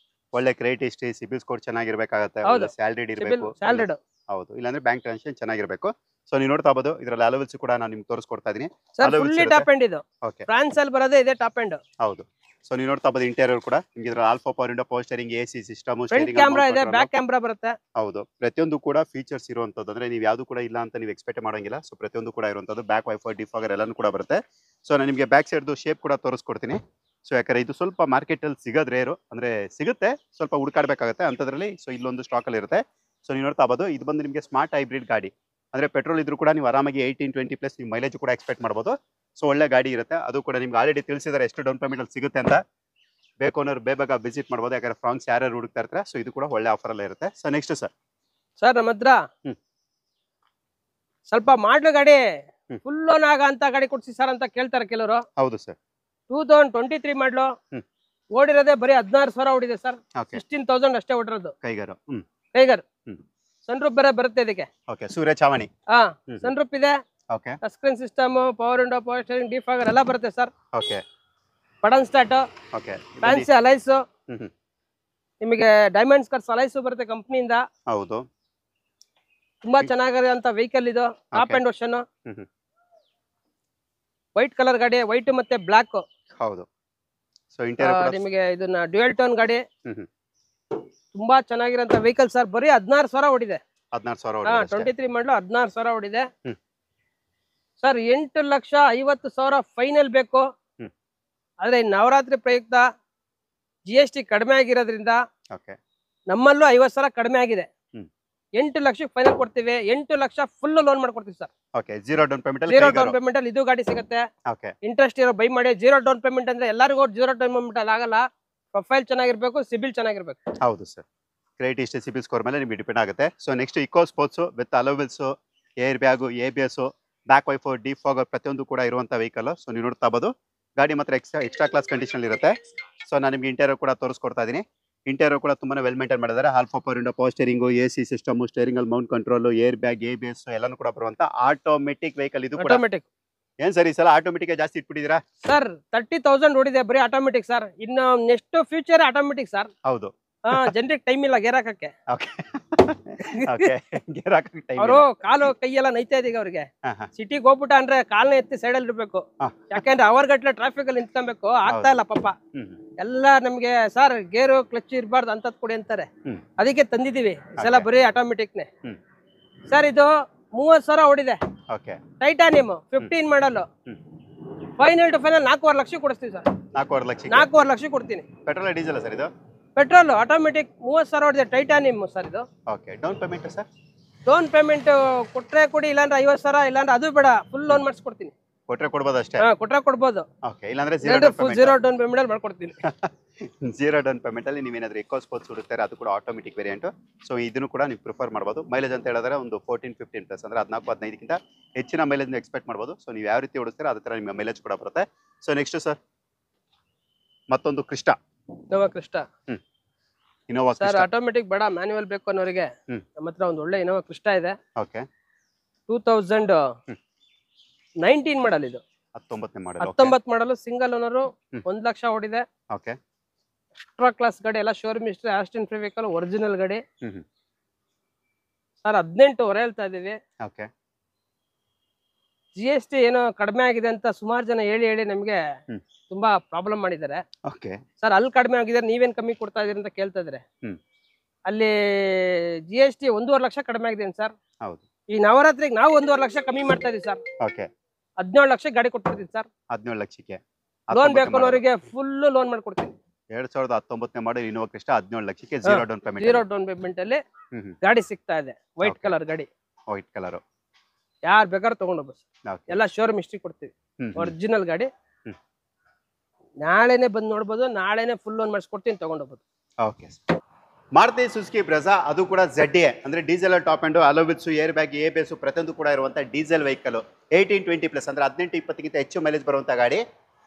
ಒಳ್ಳೆ ಕ್ರೆಡಿಟ್ ಹಿಸ್ಟ್ರಿ, ಸಿಬಿಲ್ ಸ್ಕೋರ್ ಚೆನ್ನಾಗಿರ್ಬೇಕಾಗತ್ತೆ, ಸ್ಯಾಲರಿಡ್ ಇರಬೇಕು. ಹೌದು, ಇಲ್ಲಾಂದ್ರೆ ಬ್ಯಾಂಕ್ ಟ್ರಾನ್ಸಾಕ್ಷನ್ ಚೆನ್ನಾಗಿರ್ಬೇಕು. ಸೊ ನೀವು ನೋಡ್ತಾ ಇರಬಹುದು, ಇದರಲ್ಲಿ ಅಲೋವೆಲ್ಸ್ ಕೂಡ ನಾನು ನಿಮ್ಗೆ ತೋರಿಸ್ಕೊಡ್ತಾ ಇದೀನಿ. ಫುಲ್ಲಿ ಟಾಪ್ ಎಂಡ್ ಇದು. ಫ್ರಾನ್ಸ್ ಅಲ್ಲಿ ಬರೋದೇ ಇದೆ ಟಾಪ್ ಎಂಡ್. ಹೌದು, ಸೊ ನೀವು ನೋಡ್ತಾ ಇರಬಹುದು ಇಂಟೀರಿಯರ್ ಕೂಡ ನಿಮಗೆ ಇದರ alpha power window, power steering, AC system, front camera ಇದೆ, ಬ್ಯಾಕ್ ಕ್ಯಾಮೆರಾ ಬರುತ್ತೆ. ಹೌದು, ಪ್ರತಿಯೊಂದು ಕೂಡ ಫೀಚರ್ಸ್ ಇರುವಂತದ್ದು. ಅಂದ್ರೆ ನೀವು ಯಾವುದು ಕೂಡ ಇಲ್ಲ ಅಂತ ನೀವು ಎಕ್ಸ್ಪೆಕ್ಟ್ ಮಾಡಂಗಿಲ್ಲ. ಸೊ ಪ್ರತಿಯೊಂದು ಕೂಡ ಇರುವಂತದ್ದು. ಬ್ಯಾಕ್ ವೈಫರ್, ಡಿಫಾಗರ್ ಎಲ್ಲಾನು ಕೂಡ ಬರುತ್ತೆ. ಸೊ ನಾನು ನಿಮಗೆ ಬ್ಯಾಕ್ ಸೈಡ್ ಶೇಪ್ ಕೂಡ ತೋರಿಸ್ಕೊಡ್ತೀನಿ. ಸೊ ಯಾಕಂದ್ರೆ ಇದು ಸ್ವಲ್ಪ ಮಾರ್ಕೆಟ್ ಅಲ್ಲಿ ಸಿಗೋದು ರೇರು, ಅಂದ್ರೆ ಸಿಗುತ್ತೆ, ಸ್ವಲ್ಪ ಹುಡುಕಾಡ್ಬೇಕಾಗುತ್ತೆ ಅಂತದ್ರಲ್ಲಿ. ಸೊ ಇಲ್ಲೊಂದು ಸ್ಟಾಕ್ ಅಲ್ಲಿ ಇರುತ್ತೆ. ಸೊ ನೀವು ನೋಡ್ತಾ ಇರಬಹುದು, ಇದು ಬಂದು ನಿಮಗೆ ಸ್ಮಾರ್ಟ್ ಹೈಬ್ರಿಡ್ ಗಾಡಿ. ಅಂದ್ರೆ ಪೆಟ್ರೋಲ್ ಇದ್ರೂ ಕೂಡ ನೀವು ಆರಾಮಾಗಿ 18-20 ಪ್ಲಸ್ ನೀವು ಮೈಲೇಜ್ ಕೂಡ ಎಕ್ಸ್ಪೆಕ್ಟ್ ಮಾಡಬಹುದು. ಸೊ ಒಳ್ಳೆ ಗಾಡಿ ಇರುತ್ತೆ. ಅದು ಕೂಡ ನಿಮ್ಗೆ ಆಲ್ರೆಡಿ ತಿಳಿಸಿದ್ದಾರೆ ಎಷ್ಟು ಡೌನ್ ಪೇಮೆಂಟ್ ಅಲ್ಲಿ ಸಿಗುತ್ತೆ ಅಂತ. ಬೇಕು ಅನ್ನೋರು ಬೇಗ ವಿಸಿಟ್ ಮಾಡಬಹುದು. ಯಾಕಂದ್ರೆ ಫ್ರಾನ್ಸ್ ಯಾರು ಹುಡುಕ್ತಾ ಇರ್ತಾರೆ. ಸೊ ಇದು ಕೂಡ ಒಳ್ಳೆ ಆಫರ್ ಅಲ್ಲೇ ಇರುತ್ತೆ. ಸೊ ನೆಕ್ಸ್ಟ್ ಸರ್ ನಮ್ಮ ಹತ್ರ ಸ್ವಲ್ಪ ಮಾಡ್ಲು ಗಾಡಿ ಫುಲ್ ಲೋನ್ ಆಗಂತ ಗಾಡಿ ಕೊಡ್ಸಿ ಸರ್ ಅಂತ ಕೇಳ್ತಾರೆ ಕೆಲವರು. ಹೌದು ಸರ್, 2023 ಮಾಡ್ಲು, ಓಡಿರೋದೇ ಬರೀ 16,000 ಓಡಿದೆ ಸರ್. 16,000 ಅಷ್ಟೇ ಓಡಿರೋದು. ಕೈಗಾರ್ ಸನ್ರೂಫ್ ಬೇರೆ ಬರುತ್ತೆ ಇದಕ್ಕೆ. ಓಕೆ, ಸೂರ್ಯ ಚಾವಣಿ. ಸನ್ರೂಫ್ ಇದೆ. Okay, touch screen system, power window, power steering, defogger ಎಲ್ಲ ಬರುತ್ತೆ sir. Okay, button start. Okay, fancy alloys, ನಿಮಗೆ ಡೈಮಂಡ್ಸ್ ಕಟ್ಸ್ ಅಲೈಸ್ ಬರುತ್ತೆ ಕಂಪ್ನಿಯಿಂದ. ಹೌದು, ತುಂಬಾ ಚೆನ್ನಾಗಿರುವಂತ ವೆಹಿಕಲ್ ಇದು. Top and version, white colour ಗಾಡಿ, ವೈಟ್ ಮತ್ತೆ ಬ್ಲಾಕ್. ಹೌದು, ಸೊ ಇಂಟೀರಿಯರ್ ನಿಮಗೆ ಇದನ್ನ ಡ್ಯುಯಲ್ ಟೋನ್ ಗಾಡಿ. ತುಂಬಾ ಚೆನ್ನಾಗಿರೋಂತ ವೆಹಿಕಲ್ ಸರ್. ಬರೀ 16,000 ಓಡಿದೆ. 23 ಮಾಡಲು 16,000 ಓಡಿದೆ ಸರ್. 8,50,000 ಫೈನಲ್ ಬೇಕು. ಆದ್ರೆ ನವರಾತ್ರಿ ಪ್ರಯುಕ್ತ GST ಕಡಿಮೆ ಆಗಿರೋದ್ರಿಂದ ನಮ್ಮಲ್ಲೂ 50,000 ಕಡಿಮೆ ಆಗಿದೆ. 8 ಲಕ್ಷಕ್ಕೆ ಫೈನಲ್ ಕೊಡ್ತೀವಿ. 8 ಲಕ್ಷ ಫುಲ್ ಲೋನ್ ಮಾಡ್ಕೊಡ್ತೀವಿ ಸರ್. ಜೀರೋ ಡೌನ್ ಪೇಮೆಂಟ್ ಅಲ್ಲಿ ಇದು ಗಾಡಿ ಸಿಗುತ್ತೆ. ಇಂಟ್ರೆಸ್ಟ್ ಇರೋ ಬೈ ಮಾಡಿ. ಜೀರೋ ಡೌನ್ ಪೇಮೆಂಟ್ ಅಂದ್ರೆ ಎಲ್ಲರಿಗೂ ಜೀರೋ ಡೌನ್ ಪೇಮೆಂಟ್ ಅಲ್ಲಿ ಆಗಲ್ಲ. ಪ್ರೊಫೈಲ್ ಚೆನ್ನಾಗಿರ್ಬೇಕು, ಸಿಬಿಲ್ ಚೆನ್ನಾಗಿರ್ಬೇಕು. ಹೌದು sir, credit history, CIBIL score ಮೇಲೆ ನಿಮಗೆ ಡಿಪೆಂಡ್ ಆಗುತ್ತೆ. So next EcoSport with alloy wheels, air bag, ABS, back wiper, defogger ಪ್ರತಿಯೊಂದು ಕೂಡ ಇರುವಂತ ವೆಹಿಕಲ್. ಸೊ ನೀವು ನೋಡ್ತಾ ಇರಬಹುದು, ಗಾಡಿ ಮಾತ್ರ ಎಕ್ಸ್ಟ್ರಾ ಕ್ಲಾಸ್ ಕಂಡೀಷನ್ ಇರುತ್ತೆ. ಸೊ ನಾನು ನಿಮಗೆ ಇಂಟೀರಿಯರ್ ಕೂಡ ತೋರಿಸ್ಕೊಡ್ತಾ ಇದೀನಿ. ಇಂಟೀರಿಯರ್ ಕೂಡ ತುಂಬಾನೇ ವೆಲ್ ಮೇಂಟೈನ್ ಮಾಡಿದ್ದಾರೆ. All four power window, power steering, AC system, steering ಅಲ್ಲಿ mount control, air bag, ABS ಎಲ್ಲಾನು ಕೂಡ ಬರುವಂತ ಆಟೋಮೆಟಿಕ್ ವೆಹಿಕಲ್. ಇದು ಕೂಡ ಏನ್ ಸರ್ ಈ ಸಲ ಆಟೋಮೆಟಿಕ್ ಜಾಸ್ತಿ ಇಟ್ಬಿಟ್ಟಿದ್ದೀರಾ ಸರ್? 30,000 ಓಡಿದೆ ಬರೀ ಆಟೋಮೆಟಿಕ್ ಸರ್. ಇನ್ನು ನೆಕ್ಸ್ಟ್ ಫ್ಯೂಚರ್ ಆಟೋಮೆಟಿಕ್ ಸರ್. ಹೌದು, ಜನರಿಗೆ ಟೈಮ್ ಇಲ್ಲ ಗೇರ್ ಹಾಕಕ್ಕೆ. ಅವರು ಕಾಲು ಕೈಯೆಲ್ಲ ನೈತಾ ಇದೀಗ ಅವ್ರಿಗೆ. ಸಿಟಿಗೆ ಹೋಗ್ಬಿಟ್ಟ ಅಂದ್ರೆ ಕಾಲ್ನ ಎತ್ತಿ ಸೈಡ್ ಅಲ್ಲಿ ಇರ್ಬೇಕು. ಯಾಕಂದ್ರೆ ಅವರ್ ಗಟ್ಲೆ ಟ್ರಾಫಿಕ್ ಅಲ್ಲಿ ನಿಂತ್ಕೊಬೇಕು. ಆಗ್ತಾ ಇಲ್ಲ ಪಾಪ. ಎಲ್ಲ ನಮ್ಗೆ ಸರ್ ಗೇರು ಕ್ಲಚ್ ಇರಬಾರ್ದು ಅಂತದ್ ಕೊಡಿ ಅಂತಾರೆ. ಅದಕ್ಕೆ ತಂದಿದೀವಿ ಸಲ ಬರೀ ಆಟೋಮೆಟಿಕ್ನೆ ಸರ್. ಇದು 30,000 ಓಡಿದೆ. ಓಕೆ ಟೈಟಾನಿಯಮ್ 15 ಮಾಡಲು. ಫೈನಲ್ ಟು ಫೈನಲ್ 4.5 ಲಕ್ಷ ಕೊಡ್ತೀವಿ ಸರ್. 4.5 ಲಕ್ಷ. 4.5 ಲಕ್ಷ ಕೊಡ್ತೀನಿ. ಪೆಟ್ರೋಲ್ ಡೀಸೆಲ್ ಸರ್ ಇದು? ಪೆಟ್ರೋಲ್ ಆಟೋಮೆಟಿಕ್ 30,000 ಓಡಿದೆ ಟೈಟಾನಿಯಮ್ ಸರ್ ಇದು. Okay down payment sir? Down payment ಕೊಟ್ರೆ ಕೊಡಿ, ಇಲ್ಲಾಂದ್ರೆ 50,000, ಇಲ್ಲಾಂದ್ರೆ ಅದು ಬೇಡ, ಫುಲ್ ಲೋನ್ ಮಾಡಿಸ್ಕೊಡ್ತೀನಿ. ಕೊಟ್ರೆ ಕೊಡ್ಬೋದು ಅಷ್ಟೇ? ಕೊಟ್ರೆ ಕೊಡ್ಬೋದು. ಓಕೆ ಇಲ್ಲಾಂದ್ರೆ ಝೀರೋ ಡೌನ್ ಪೇಮೆಂಟ್ ಅಲ್ಲಿ ಮಾಡ್ಕೊಡ್ತೀನಿ. ಝೀರೋ ಡೌನ್ ಪೇಮೆಂಟ್ ಅಲ್ಲಿ ನೀವೇನಾದ್ರೂ ಎಕೋ ಸ್ಪೋರ್ಟ್ಸ್ ಹುಡುಕ್ತಾರೆ, ಅದು ಕೂಡ ಆಟೋಮೆಟಿಕ್ ವೇರಿಯಂಟ್. ಸೊ ಇದನ್ನು ಕೂಡ ನೀವು ಪ್ರಿಫರ್ ಮಾಡ್ಬೋದು. ಮೈಲೇಜ್ ಅಂತ ಹೇಳಿದ್ರೆ ಒಂದು 14-15 ಪ್ಲಸ್ ಅಂದ್ರೆ 14-15ಕ್ಕಿಂತ ಹೆಚ್ಚಿನ ಮೈಲೇಜ್ ಎಕ್ಸ್ಪೆಕ್ಟ್ ಮಾಡ್ಬೋದು. ಸೊ ನೀವು ಯಾವ ರೀತಿ ಹುಡುಕ್ತಾರೆ ಅದೇ ತರ ನಿಮಗೆ ಮೈಲೇಜ್ ಕೂಡ ಬರುತ್ತೆ. ಸೊ ನೆಕ್ಸ್ಟ್ ಸರ್ ಮತ್ತೊಂದು ಕ್ರಿಸ್ಟಾ. ಇನೋವಾ ಸರ್ ಆಟೋಮೆಟಿಕ್ ಬೇಡ, ಮ್ಯಾನ್ಯುವಲ್ ಬೇಕು ಅನ್ನೋರಿಗೆ ನಮ್ಮ ಹತ್ರ ಒಂದು ಒಳ್ಳೆ ಇನೋವಾ ಕ್ರಿಸ್ಟಾ ಇದೆ. ಓಕೆ 2019 ಮಾಡಲ್ ಇದು. 19 ಮಾಡಲು ಸಿಂಗಲ್ ಓನರು, 1 ಲಕ್ಷ ಓಡಿದೆ. ಓಕೆ ಎಕ್ಸ್ಟ್ರಾ ಕ್ಲಾಸ್ ಗಾಡಿ, ಎಲ್ಲ showroom history, Austin free vehicle, original ಗಾಡಿ ಸರ್. 18 ಹೇಳ್ತಾ ಇದೀವಿ. ಓಕೆ GST ಏನೋ ಕಡಿಮೆ ಆಗಿದೆ ಅಂತ ಸುಮಾರು ಜನ ಹೇಳಿ ನಮ್ಗೆ ತುಂಬಾ ಪ್ರಾಬ್ಲಮ್ ಮಾಡಿದ್ದಾರೆ. ಓಕೆ ಸರ್ ಅಲ್ಲಿ ಕಡಿಮೆ ಆಗಿದೆ, ನೀವೇನ್ ಕಮ್ಮಿ ಕೊಡ್ತಾ ಇದೀರಿ ಅಂತ ಕೇಳ್ತಾ ಇದ್ರೆ, ಅಲ್ಲಿ GST 1.5 ಲಕ್ಷ ಕಡಿಮೆ ಆಗಿದೆ ಸರ್. ಹೌದು. ಈ ನವರಾತ್ರಿಗೆ ನಾವು 1.5 ಲಕ್ಷ ಕಮ್ಮಿ ಮಾಡ್ತಾ ಇದೀವಿ ಸರ್. ಓಕೆ 17 ಲಕ್ಷ ಗಾಡಿ ಕೊಟ್ಬಿಡ್ತೀನಿ ಸರ್. 17 ಲಕ್ಷಕ್ಕೆ ಲೋನ್ ಬೇಕು ಅನ್ನೋರಿಗೆ ಫುಲ್ ಲೋನ್ ಮಾಡ್ಕೊಡ್ತೀನಿ. 2019 ಮಾಡಲ್ ಇನೋವಾ ಕ್ರಿಸ್ಟಾ 17 ಲಕ್ಷಕ್ಕೆ ಝೀರೋ ಡೌನ್ ಪೇಮೆಂಟ್ ಅಲ್ಲಿ ಗಾಡಿ ಸಿಗ್ತಾ ಇದೆ. ವೈಟ್ ಕಲರ್ ಗಾಡಿ, ವೈಟ್ ಕಲರ್, ಯಾರು ಬೇಕಾದ್ರೂ ತಗೊಂಡು ಹೋಗ್ಬೋದು. ಎಲ್ಲ ಶೋರೂಮ್ ಹಿಸ್ಟ್ರಿ ಕೊಡ್ತೀವಿ, ಒರಿಜಿನಲ್ ಗಾಡಿ. ನಾಳೆನೆ ಬಂದು ನೋಡ್ಬೋದು, ನಾಳೆನೆ ಫುಲ್ ಲೋನ್ ಮಾಡಿಸ್ಕೊಡ್ತೀನಿ, ತಗೊಂಡು ಹೋಗ್ಬೋದು. ಓಕೆ ಮಾರುತಿ ಸುಜುಕಿ ಬ್ರೆಜಾ, ಅದು ಕೂಡ ZA ಅಂದ್ರೆ diesel top and alloy wheels, air bag, ABS ಪ್ರತಿಯೊಂದು ಕೂಡ ಇರುವಂತ ಡೀಸೆಲ್ ವೆಹಿಕಲ್. 18-20 ಪ್ಲಸ್ ಅಂದ್ರೆ 18-20ಕ್ಕಿಂತ ಹೆಚ್ಚು ಮೈಲೇಜ್ ಬರುವಂತ ಗಾಡಿ,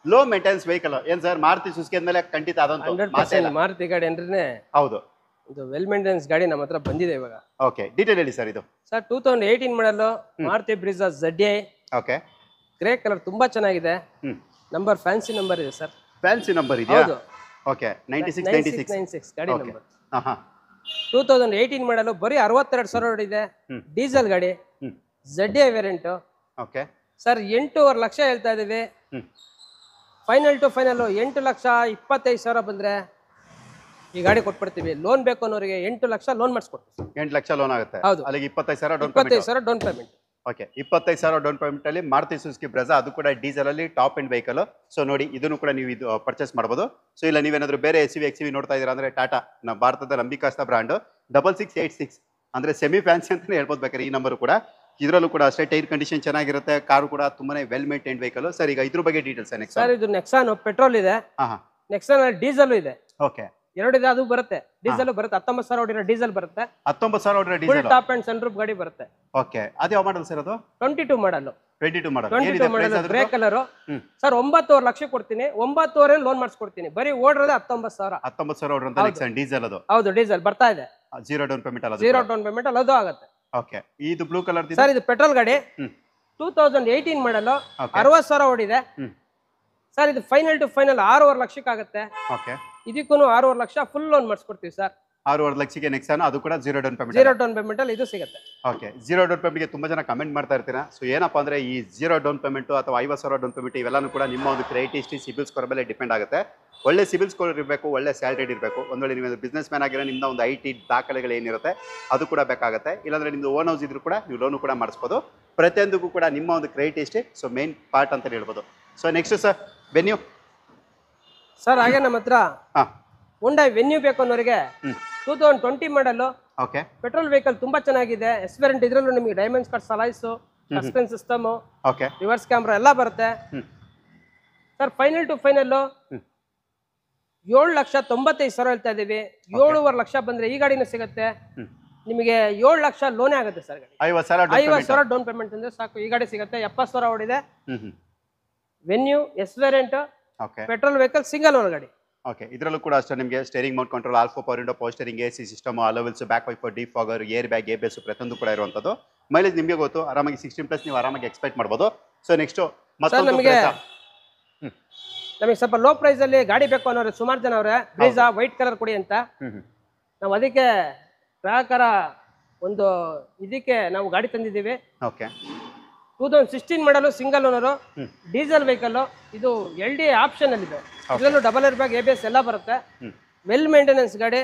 ಲೋ ಮೇಂಟೆನೆನ್ಸ್ ವೆಹಿಕಲ್. ಏನ್ ಸರ್ ಮಾರುತಿ ಸುಜುಕಿ ಅಂದ್ಮೇಲೆ ಖಂಡಿತ ಅದಂತೂ 100% ಮಾರುತಿ ಗಾಡಿ ಅಂದ್ರೆ ಹೌದು. ಇದು ವೆಲ್ ಮೇಂಟೆನೆನ್ಸ್ ಗಾಡಿ ನಮ್ಮ ಹತ್ರ ಬಂದಿದೆ ಇವಾಗ. ಓಕೆ ಡೀಟೇಲ್ ಹೇಳಿ ಸರ್. ಇದು sir 2018 model Maruti Brezza ZA. Okay grey colour ತುಂಬಾ ಚೆನ್ನಾಗಿದೆ. ನಂಬರ್ ಫ್ಯಾನ್ಸಿ ನಂಬರ್ ಇದೆ ಸರ್. ಫ್ಯಾನ್ಸಿ ನಂಬರ್ ಇದೆಯಾ? ಹೌದು. ಓಕೆ 96 ಗಾಡಿ ನಂಬರ್. 2018 ಮಾಡಲು ಬರೀ 62,000 ಓಡಿದೆ. ಡೀಸೆಲ್ ಗಾಡಿ, ZA variant. Okay sir 8.5 lakh ಹೇಳ್ತಾ ಇದೀವಿ. ಫೈನಲ್ ಟು ಫೈನಲ್ 8,25,000 ಬಂದ್ರೆ ಈ ಗಾಡಿ ಕೊಟ್ಬಿಡ್ತೀವಿ. ಲೋನ್ ಬೇಕು ಅನ್ನೋರಿಗೆ 8 ಲಕ್ಷ ಲೋನ್ ಮಾಡಿಸ್ಕೊಡ್ತೀವಿ. 8 ಲಕ್ಷ ಲೋನ್ ಆಗುತ್ತೆ. ಹೌದು. ಅಲ್ಲಿಗೆ 25,000 down payment. Okay 25,000 down payment ಅಲ್ಲಿ ಮಾರುತಿ ಸುಜುಕಿ ಬ್ರೆಜಾ, ಅದು ಕೂಡ ಡೀಸೆಲ್ ಅಲ್ಲಿ ಟಾಪ್ ಅಂಡ್ ವೆಹಿಕಲ್. ಸೊ ನೋಡಿ ಇದನ್ನು ಕೂಡ ನೀವು ಇದು ಪರ್ಚೇಸ್ ಮಾಡಬಹುದು. ಸೊ ಇಲ್ಲ ನೀವೇನಾದ್ರೂ ಬೇರೆ SUV XUV ನೋಡ್ತಾ ಇದೀರಾ ಅಂದ್ರೆ ಟಾಟಾ, ನಮ್ಮ ಭಾರತದ ನಂಬಿಕಸ್ಥ ಬ್ರಾಂಡ್ 6686 ಅಂದ್ರೆ ಸೆಮಿ ಫ್ಯಾನ್ಸಿ ಅಂತಾನೆ ಹೇಳ್ಬೋದು ಬೇಕಾದ್ರೆ ಈ ನಂಬರ್ ಕೂಡ. ಇದರಲ್ಲೂ ಕೂಡ ಅಷ್ಟೇ ಟೈರ್ ಕಂಡೀಷನ್ ಚೆನ್ನಾಗಿರುತ್ತೆ. ಕಾರು ಕೂಡ ತುಂಬಾನೇ ವೆಲ್ ಮೇಂಟೈನ್ಡ್ ವೆಹಿಕಲ್. ಸರ್ ಈಗ ಇದ್ರ ಬಗ್ಗೆ ಡೀಟೇಲ್ಸ್ ಸರ್. ಇದು ನೆಕ್ಸಾನ್ ಪೆಟ್ರೋಲ್ ಇದೆ, ನೆಕ್ಸಾನ್ ಡೀಸೆಲ್ ಇದೆ. ಓಕೆ ಎರಡಿದೆ, ಅದು ಬರುತ್ತೆ. ಡೀಸೆಲ್ ಬರುತ್ತೆ. 19,000 ಓಡಿರೋ ಡೀಸೆಲ್ ಬರುತ್ತೆ. 19,000 ಓಡಿರೋ diesel, top end sun roof ಗಾಡಿ ಬರುತ್ತೆ. ಓಕೆ ಅದು ಯಾವ ಮಾಡಲ್ ಸರ್? ಅದು 22 model. 22 model grey colour sir. 9.5 lakh ಕೊಡ್ತೀನಿ. 9.5 ಲೋನ್ ಮಾಡಿಸ್ಕೊಡ್ತೀನಿ. ಬರೀ ಓಡಿರೋದೇ 19,000. 19,000 ಓಡಿರೋ ನೆಕ್ಸಾನ್ ಡೀಸೆಲ್. ಅದು ಹೌದು ಡೀಸೆಲ್ ಬರ್ತಾ ಇದೆ. ಝೀರೋ ಡೌನ್ ಪೇಮೆಂಟ್ ಅಲ್ಲ? ಝೀರೋ ಡೌನ್ ಪೇಮೆಂಟ್ ಅಲ್ಲ, ಅದು ಆಗುತ್ತೆ. ಓಕೆ ಇದು ಬ್ಲೂ ಕಲರ್ ಸರ್. ಇದು ಪೆಟ್ರೋಲ್ ಗಾಡಿ, 2018 ಮಾಡಲ್, 60,000 ಓಡಿದೆ ಸರ್. ಇದು ಫೈನಲ್ ಟು ಫೈನಲ್ 6.5 ಲಕ್ಷಕ್ಕೆ ಆಗುತ್ತೆ. ಓಕೆ ಇದಕ್ಕೂ 6.5 ಲಕ್ಷ ಫುಲ್ ಲೋನ್ ಮಾಡಿಸ್ಕೊಡ್ತೀವಿ ಸರ್. 6.5 ಲಕ್ಷಕ್ಕೆ ನೆಕ್ಸಾನ್, ಅದು ಕೂಡ ಝೀರೋ ಡೌನ್ ಪೇಮೆಂಟ್ ಅಲ್ಲಿ ಇದು ಸಿಗುತ್ತೆ. ಓಕೆ ಝೀರೋ ಡೌನ್ ಪೇಮೆಂಟ್ಗೆ ತುಂಬಾ ಜನ ಕಮೆಂಟ್ ಮಾಡ್ತಾ ಇರ್ತೀರಾ. ಸೊ ಏನಪ್ಪಾ ಅಂದ್ರೆ ಈ ಝೀರೋ ಡೌನ್ ಪೇಮೆಂಟ್ ಅಥವಾ 50,000 ಡೌನ್ ಪೇಮೆಂಟ್ ಇವೆಲ್ಲಾನು ಕೂಡ ನಿಮ್ಮ ಒಂದು ಕ್ರೆಡಿಟ್ ಹಿಸ್ಟ್ರಿ, ಸಿಬಿಲ್ ಸ್ಕೋರ್ ಮೇಲೆ ಡಿಪೆಂಡ್ ಆಗುತ್ತೆ. ಒಳ್ಳೆ ಸಿಬಿಲ್ ಸ್ಕೋರ್ ಇರಬೇಕು, ಒಳ್ಳೆ ಸ್ಯಾಲರಿ ಇರಬೇಕು. ಒಂದ್ ವೇಳೆ ನೀವು ಬಿಸ್ನೆಸ್ ಮ್ಯಾನ್ ಆಗಿರೋ ನಿಮ್ದ ಒಂದು IT ದಾಖಲೆಗಳು ಏನಿರುತ್ತೆ ಅದು ಕೂಡ ಬೇಕಾಗುತ್ತೆ. ಇಲ್ಲಾಂದ್ರೆ ನಿಮ್ದು ಓನ್ ಹೌಸ್ ಇದ್ರು ಕೂಡ ನೀವು ಲೋನು ಕೂಡ ಮಾಡಿಸ್ಬೋದು. ಪ್ರತಿಯೊಂದಕ್ಕೂ ಕೂಡ ನಿಮ್ಮ ಒಂದು credit history so main part ಅಂತ ಹೇಳ್ಬೋದು. So next sir venue sir. ಹಾಗೆ ನಮ್ಮ ಹತ್ರ ಹುಂಡೈ ವೆನ್ಯೂ ಬೇಕು ಅನ್ನೋರಿಗೆ 2020 ಮಾಡಲು ಪೆಟ್ರೋಲ್ ವೆಹಿಕಲ್ ತುಂಬಾ ಚೆನ್ನಾಗಿದೆ. S variant. ಇದ್ರಲ್ಲೂ ನಿಮಗೆ ಡೈಮಂಡ್ಸ್ ಕಟ್ ಸಲೈಸು, ಸಸ್ಪೆನ್ಸ್ ಸಿಸ್ಟಮ್, ರಿವರ್ಸ್ ಕ್ಯಾಮ್ರಾ ಎಲ್ಲ ಬರುತ್ತೆ ಸರ್. ಫೈನಲ್ ಟು ಫೈನಲ್ 7,95,000 ಹೇಳ್ತಾ ಇದೀವಿ. 7.5 ಲಕ್ಷ ಬಂದ್ರೆ ಈ ಗಾಡಿನೂ ಸಿಗುತ್ತೆ ನಿಮಗೆ. 7 ಲಕ್ಷ ಲೋನೇ ಆಗುತ್ತೆ ಸರ್. 50,000 ಡೌನ್ ಪೇಮೆಂಟ್ ಅಂದ್ರೆ ಸಾಕು, ಈ ಗಾಡಿ ಸಿಗುತ್ತೆ. 70,000 ಓಡಿದೆ. Venue S variant, petrol vehicle, single owner ಗಾಡಿ. ಓಕೆ ಇದರಲ್ಲೂ ಕೂಡ ಅಷ್ಟೇ ನಿಮಗೆ steering mount control, alpha power window, power steering, AC system, alloy wheels, back wiper, deep fogger, air bag, ABS ಪ್ರತಿಯೊಂದು ಕೂಡ ಇರುವಂತದ್ದು. ಮೈಲೇಜ್ ನಿಮಗೆ ಗೊತ್ತು, ಆರಾಮಾಗಿ 16+ ನೀವು ಆರಾಮಾಗಿ ಎಕ್ಸ್ಪೆಕ್ಟ್ ಮಾಡಬಹುದು. ಸೊ ನೆಕ್ಸ್ಟ್ ನಮಗೆ ಸ್ವಲ್ಪ ಲೋ ಪ್ರೈಸ್ ಅಲ್ಲಿ ಗಾಡಿ ಬೇಕು ಅನ್ನೋರು ಸುಮಾರು ಜನ ಅವರೇ. ಬ್ರೀಜಾ ವೈಟ್ ಕಲರ್ ಕೊಡಿ ಅಂತ ನಾವು ಅದಕ್ಕೆ ಗ್ರಾಹಕರ ಒಂದು ಇದಕ್ಕೆ ನಾವು ಗಾಡಿ ತಂದಿದ್ದೀವಿ. ಓಕೆ 2016 ಮಾಡಲು, ಸಿಂಗಲ್ ಓನರು, ಡೀಸೆಲ್ ವೆಹಿಕಲ್. ಇದು LD ಆಪ್ಷನ್ ಅಲ್ಲಿ ಇದೆ. ಇದರಲ್ಲೂ ಡಬಲ್ ಏರ್ ಬ್ಯಾಗ್, ABS ಎಲ್ಲ ಬರುತ್ತೆ. ವೆಲ್ ಮೇಂಟೆನೆನ್ಸ್ ಗಾಡಿ.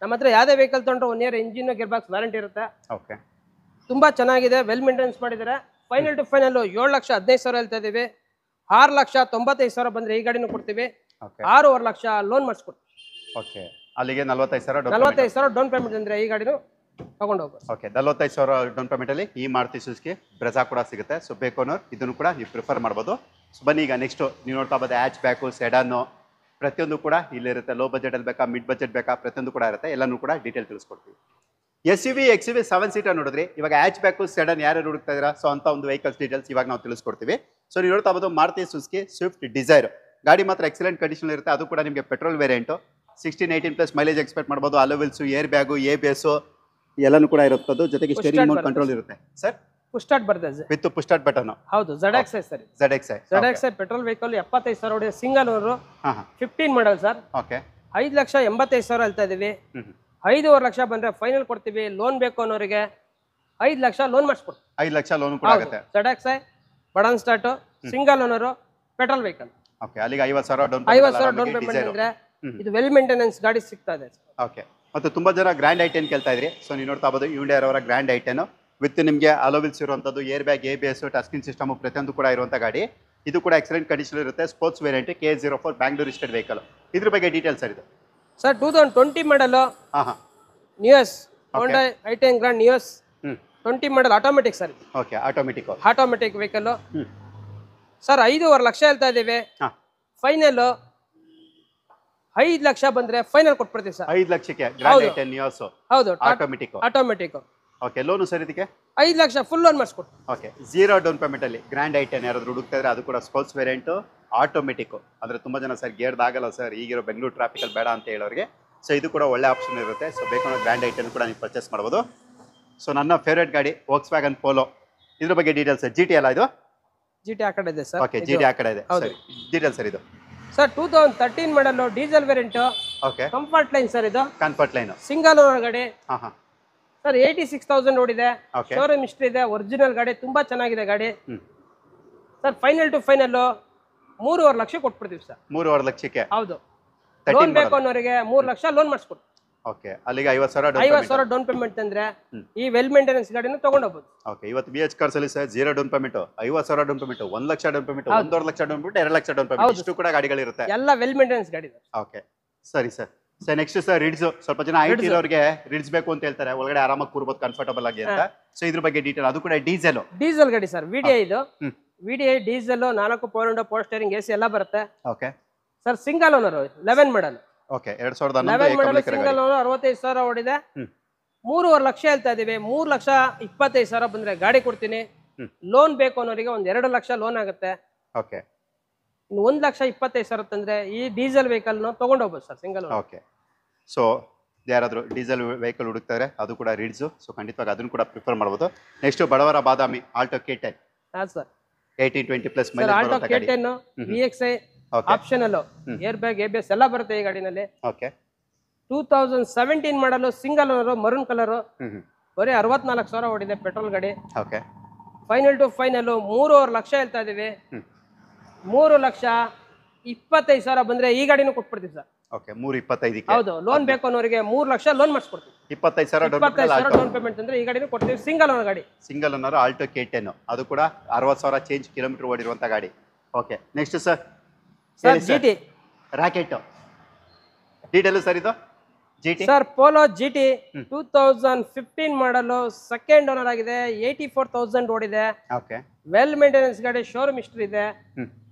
ನಮ್ಮ ಹತ್ರ ಯಾವುದೇ ವೆಹಿಕಲ್ ತೊಗೊಂಡ್ರೆ 1 year engine, gear box warranty ಇರುತ್ತೆ. ಓಕೆ ತುಂಬಾ ಚೆನ್ನಾಗಿದೆ, ವೆಲ್ ಮೇಂಟೆನೆನ್ಸ್ ಮಾಡಿದ್ದಾರೆ. ಫೈನಲ್ ಟು ಫೈನಲ್ 7,15,000 ಹೇಳ್ತಾ ಇದೀವಿ. 6,95,000 ಬಂದ್ರೆ ಈ ಗಾಡಿನೂ ಕೊಡ್ತೀವಿ. 6.5 ಲಕ್ಷ ಲೋನ್ ಮಾಡಿಸ್ಕೊಡ್ತೀವಿ. ಓಕೆ, ಅಲ್ಲಿಗೆ 45,000 ಡೌನ್ ಪೇಮೆಂಟ್ ಅಂದ್ರೆ ಈ ಗಾಡಿನೂ ತಗೊಂಡು ಹೋಗ್ಬೋದು. ಓಕೆ, 45,000 ಡೌನ್ ಪೇಮೆಂಟ್ ಅಲ್ಲಿ ಈ ಮಾರುತಿ ಸುಜುಕಿ ಬ್ರೆಜಾ ಕೂಡ ಸಿಗುತ್ತೆ. ಸೊ ಬೇಕು ಅನ್ನೋರು ಇದನ್ನು ಕೂಡ ನೀವು ಪ್ರಿಫರ್ ಮಾಡ್ಬೋದು. ಸೊ ಬನ್ನಿ ಈಗ ನೆಕ್ಸ್ಟ್ ನೀವು ನೋಡ್ತಾ ಬೋದು ಹ್ಯಾಚ್ ಬ್ಯಾಕು, ಸೆಡಾನು ಪ್ರತಿಯೊಂದು ಕೂಡ ಇಲ್ಲಿರುತ್ತೆ. ಲೋ ಬಜೆಟಲ್ಲಿ ಬೇಕಾ, ಮಿಡ್ ಬಜೆಟ್ ಬೇಕಾ, ಪ್ರತಿಯೊಂದು ಕೂಡ ಇರುತ್ತೆ. ಎಲ್ಲನೂ ಕೂಡ ಡೀಟೇಲ್ ತಿಳಿಸ್ಕೊಡ್ತೀವಿ. SUV XUV 7 ಸೀಟರ್ ನೋಡಿದ್ರಿ. ಇವಾಗ ಹ್ಯಾಚ್ ಬ್ಯಾಕು, ಸೆಡನ್ ಯಾರು ಹುಡುಕ್ತಾ ಇದ್ದೀರಾ, ಸೊ ಅಂತ ಒಂದು ವೆಹಿಕಲ್ಸ್ ಡೀಟೇಲ್ಸ್ ಇವಾಗ ನಾವು ತಿಳಿಸ್ಕೊಡ್ತೀವಿ. ಸೊ ನೀವು ನೋಡ್ತಾ ಬೋದು ಮಾರುತಿ ಸುಜುಕಿ ಸ್ವಿಫ್ಟ್ ಡಿಸೈರ್ ಗಾಡಿ ಮಾತ್ರ ಎಕ್ಸಲೆಂಟ್ ಕಂಡೀಷನ್ ಇರುತ್ತೆ. ಅದು ಕೂಡ ನಿಮಗೆ ಪೆಟ್ರೋಲ್ ವೇರಿಯಂಟು 16-18+ ಮೈಲೇಜ್ ಎಕ್ಸ್ಪೆಕ್ಟ್ ಮಾಡ್ಬೋದು. ಅಲೋವಿಲ್ಸು, ಏರ್ ಬ್ಯಾಗು, ABS ಎಲ್ಲನೂ ಕೂಡ ಇರುತ್ತದು. ಜೊತೆಗೆ ಸ್ಟೇರಿಂಗ್ ಮೋಡ್ ಕಂಟ್ರೋಲ್ ಇರುತ್ತೆ. ಸರ್ ಪುಷ್ ಸ್ಟಾರ್ಟ್ ಬರ್ತದೆ ವಿತ್ ಪುಷ್ ಸ್ಟಾರ್ಟ್ ಬಟನ್. ಹೌದು, ZXi sir. ZXi petrol vehicle 75,000 ಹೊಡೆದ ಸಿಂಗಲ್ ಓನರ್, 15 ಮಾಡಲ್ ಸರ್. ಓಕೆ, 5,85,000 ಹೇಳ್ತಾ ಇದೀವಿ. 5.5 ಲಕ್ಷ ಬಂದ್ರೆ ಫೈನಲ್ ಕೊಡ್ತೀವಿ. ಲೋನ್ ಬೇಕು ಅನ್ನೋರಿಗೆ 5 ಲಕ್ಷ ಲೋನ್ ಮಾಡಿಸ್ಕೊಡ್ತೀವಿ. 5 ಲಕ್ಷ ಲೋನ್ ಕೂಡ ಆಗುತ್ತೆ. ZXi button start, single owner, petrol vehicle. Okay, ಅಲ್ಲಿಗೆ 50,000 ಡೌನ್ 50,000 ಡೌನ್ ಪೇಮೆಂಟ್ ಅಂದ್ರೆ ಇದು ವೆಲ್ ಮೇಂಟೆನೆನ್ಸ್ ಗಾಡಿ ಸಿಗ್ತಾ ಇದೆ. ಓಕೆ, ಮತ್ತು ತುಂಬಾ ಜನ ಗ್ರ್ಯಾಂಡ್ ಐಟೆನ್ ಕೇಳ್ತಾ ಇದ್ರಿ. ಸೊ ನೀವು ನೋಡ್ತಾ ಬೋದು ಹ್ಯುಂಡೈ ಅವರ ಗ್ರ್ಯಾಂಡ್ ಐಟೆನ್ ವಿತ್ ನಿಮಗೆ ಅಲೋವಿಲ್ಸ್ ಇರುವಂಥದ್ದು, air bag, ABS, touch screen system ಪ್ರತಿಯೊಂದು ಕೂಡ ಇರುವಂಥ ಗಾಡಿ. ಇದು ಕೂಡ ಎಕ್ಸಲೆಂಟ್ ಕಂಡೀಷನ್ ಇರುತ್ತೆ. Sports variant K04 Bangalore registered vehicle. ಇದ್ರ ಬಗ್ಗೆ ಡೀಟೇಲ್ಸ್ ಸರ್. ಇದು sir 2020 model Nios Honda i10 grand Nios 20 model automatic sir. Okay, automatic vehicle sir. 5.5 lakh ಹೇಳ್ತಾ ಇದ್ದೀವಿ. ಫೈನಲ್ 5 ಲಕ್ಷ ಬಂದ್ರೆ ಫೈನಲ್ ಕೊಟ್ಬಿಡ್ತೀವಿ ಸರ್. 5 ಲಕ್ಷಕ್ಕೆ ಗ್ರ್ಯಾಂಡ್ ಐಟೆನ್ ನ್ಯೂಸ್. ಹೌದು, ಆಟೋಮೆಟಿಕ್. ಓಕೆ, ಲೋನು ಸರ್ ಇದಕ್ಕೆ 5 ಲಕ್ಷ ಫುಲ್ ಲೋನ್ ಮಾಡಿಸ್ಕೊಡ್ತೀವಿ. ಓಕೆ, 0 ಡೌನ್ ಪೇಮೆಂಟ್ ಅಲ್ಲಿ ಗ್ರ್ಯಾಂಡ್ ಐಟೆನ್ ಯಾರಾದ್ರೂ ಹುಡುಕ್ತಾ ಇದ್ರೆ ಅದು ಕೂಡ ಸ್ಪೋರ್ಟ್ಸ್ ವೇರಿಯಂಟ್ ಆಟೋಮೆಟಿಕ್. ಅಂದ್ರೆ ತುಂಬಾ ಜನ ಸರ್ ಗೇರ್ದಾಗಲ್ಲ ಸರ್, ಈಗಿರೋ ಬೆಂಗಳೂರು ಟ್ರಾಫಿಕ್ ಅಲ್ಲಿ ಬೇಡ ಅಂತ ಹೇಳೋರಿಗೆ ಸೊ ಇದು ಕೂಡ ಒಳ್ಳೆ ಆಪ್ಷನ್ ಇರುತ್ತೆ. ಸೊ ಬೇಕು ಅನ್ನೋ ಗ್ರ್ಯಾಂಡ್ ಐಟೆನ್ ಕೂಡ ನೀವು ಪರ್ಚೇಸ್ ಮಾಡ್ಬೋದು. ಸೊ ನನ್ನ ಫೇವರೇಟ್ ಗಾಡಿ Volkswagen Polo. ಇದ್ರ ಬಗ್ಗೆ ಡೀಟೇಲ್ಸ್. GT ಅಲ್ಲ ಇದು? GT ಆ ಕಡೆ ಇದೆ ಸರ್. ಓಕೆ, GT ಆ ಕಡೆ ಇದೆ. ಸರಿ, ಡೀಟೇಲ್ಸ್ ಸರ್. ಇದು ಸರ್ 2013 ಮಾಡಲ್ diesel variant. Okay, comfort line sir. ಇದು ಕಂಫರ್ಟ್ ಲೈನ್ ಸಿಂಗಲ್ ಓನರ್ ಗಾಡಿ. ಸರ್ 86,000 ಓಡಿದೆ. ಶೋರೂಮ್ ಹಿಸ್ಟ್ರಿ ಇದೆ. ಒರಿಜಿನಲ್ ಗಾಡಿ, ತುಂಬಾ ಚೆನ್ನಾಗಿದೆ ಗಾಡಿ. Sir final to final 3.5 lakh ಕೊಟ್ಬಿಡ್ತೀವಿ ಸರ್. 3.5 ಲಕ್ಷಕ್ಕೆ. ಹೌದು, ಲೋನ್ ಬೇಕು ಅನ್ನೋರಿಗೆ 3 ಲಕ್ಷ ಲೋನ್ ಮಾಡಿಸ್ಕೊಡ್ತೀವಿ. ಓಕೆ, ಅಲ್ಲಿಗೆ 50,000 ಡೌನ್ ಪೇಮೆಂಟ್ ಅಂದ್ರೆ ಈ ವೆಲ್ ಮೇಂಟೆನೆನ್ಸ್ ಗಾಡಿನ ತಗೊಂಡು ಹೋಗ್ಬೋದು. ಓಕೆ, ಇವತ್ತು BH ಕಾರ್ಸ್ ಅಲ್ಲಿ sir 0 down payment, 50,000 down payment, 1 lakh down payment, 1.5 lakh down payment, 2 lakh down payment, ಇಷ್ಟು ಕೂಡ ಗಾಡಿಗಳಿರುತ್ತೆ. ಎಲ್ಲ ವೆಲ್ ಮೇಂಟೆನೆನ್ಸ್ ಗಾಡಿ. ಓಕೆ, ಸರಿ ಸರ್. Sir next sir ರಿಡ್ಸ್. ಸ್ವಲ್ಪ ಜನ IT ಇರೋರಿಗೆ ರಿಡ್ಸ್ ಬೇಕು ಅಂತ ಹೇಳ್ತಾರೆ, ಒಳಗಡೆ ಆರಾಮಾಗಿ ಕೂರ್ಬೋದು ಕಂಫರ್ಟಬಲ್ ಆಗಿ ಅಂತ. ಸೊ ಇದ್ರ ಬಗ್ಗೆ ಡೀಟೇಲ್. ಅದು ಕೂಡ ಡೀಸೆಲ್ ಗಾಡಿ ಸರ್. VDI ಇದು VDI diesel, 4 power window, power steering, AC ಎಲ್ಲ ಬರುತ್ತೆ. ಓಕೆ ಸರ್, ಸಿಂಗಲ್ ಓನರ್ 11 ಮಾಡಲ್. ಓಕೆ, 2011 ಮಾಡಲ್ ಸಿಂಗಲ್ ಓನರ್, 65,000 ಓಡಿದೆ. 3.5 ಲಕ್ಷ ಹೇಳ್ತಾ ಇದೀವಿ. 3,25,000 ಬಂದ್ರೆ ಗಾಡಿ ಕೊಡ್ತೀನಿ. ಲೋನ್ ಬೇಕು ಅನ್ನೋರಿಗೆ 2 ಲಕ್ಷ ಲೋನ್ ಆಗುತ್ತೆ. ಓಕೆ, 1,25,000 ತಂದ್ರೆ ಈ ಡೀಸೆಲ್ ವೆಹಿಕಲ್ ತಗೊಂಡು ಹೋಗ್ಬೋದು ಸರ್, ಸಿಂಗಲ್. ಓಕೆ, ಸೊ ಯಾರಾದರೂ ಡೀಸೆಲ್ ವೆಹಿಕಲ್ ಹುಡುಕ್ತಾರೆ ಅದು ಕೂಡ ರಿಡ್ಸು. ಸೊ ಖಂಡಿತವಾಗಿ ಅದನ್ನು ಕೂಡ ಪ್ರಿಫರ್ ಮಾಡ್ಬೋದು. ನೆಕ್ಸ್ಟ್ ಬಡವರ ಬಾದಾಮಿ ಆಲ್ಟೋ K10. ಹಾಂ sir, 18-20+ mileage Alto K10 VXi optional, air bag, ABS ಎಲ್ಲ ಬರುತ್ತೆ ಈ ಗಾಡಿನಲ್ಲಿ. ಓಕೆ, 2017 ಮಾಡಲು ಸಿಂಗಲ್ ಓನರ್, ಮರೂನ್ ಕಲರ್, ಬರೀ 64,000 ಓಡಿದೆ, ಪೆಟ್ರೋಲ್ ಗಾಡಿ. Okay, final to final 3.5 lakh ಹೇಳ್ತಾ ಇದೀವಿ. 3,25,000 ಬಂದ್ರೆ ಈ ಗಾಡಿನೂ ಕೊಟ್ಬಿಡ್ತೀವಿ ಸರ್. ಓಕೆ, 3.25. ಹೌದು, ಲೋನ್ ಬೇಕು ಅನ್ನೋರಿಗೆ 3 ಲಕ್ಷ ಲೋನ್ ಮಾಡಿಸ್ಕೊಡ್ತೀವಿ. 25,000 ಡೌನ್ ಪೇಮೆಂಟ್ ಅಂದ್ರೆ ಈ ಗಾಡಿನೂ ಕೊಡ್ತೀವಿ. ಸಿಂಗಲ್ ಓನರ್ ಗಾಡಿ, ಸಿಂಗಲ್ ಓನರ್ ಆಲ್ಟೋ K10. ಅದು ಕೂಡ 60,000 ಚೇಂಜ್ ಕಿಲೋಮೀಟರ್ ಓಡಿರುವಂತ ಗಾಡಿ. Okay, next sir GT rocket detail sir. ಇದು GT sir Polo GT 2015 model, second owner ಆಗಿದೆ, 84,000 ಓಡಿದೆ. ಓಕೆ, ವೆಲ್ ಮೇಂಟೆನೆನ್ಸ್ ಗಾಡಿ, ಶೋರೂಮ್ ಹಿಸ್ಟ್ರಿ ಇದೆ.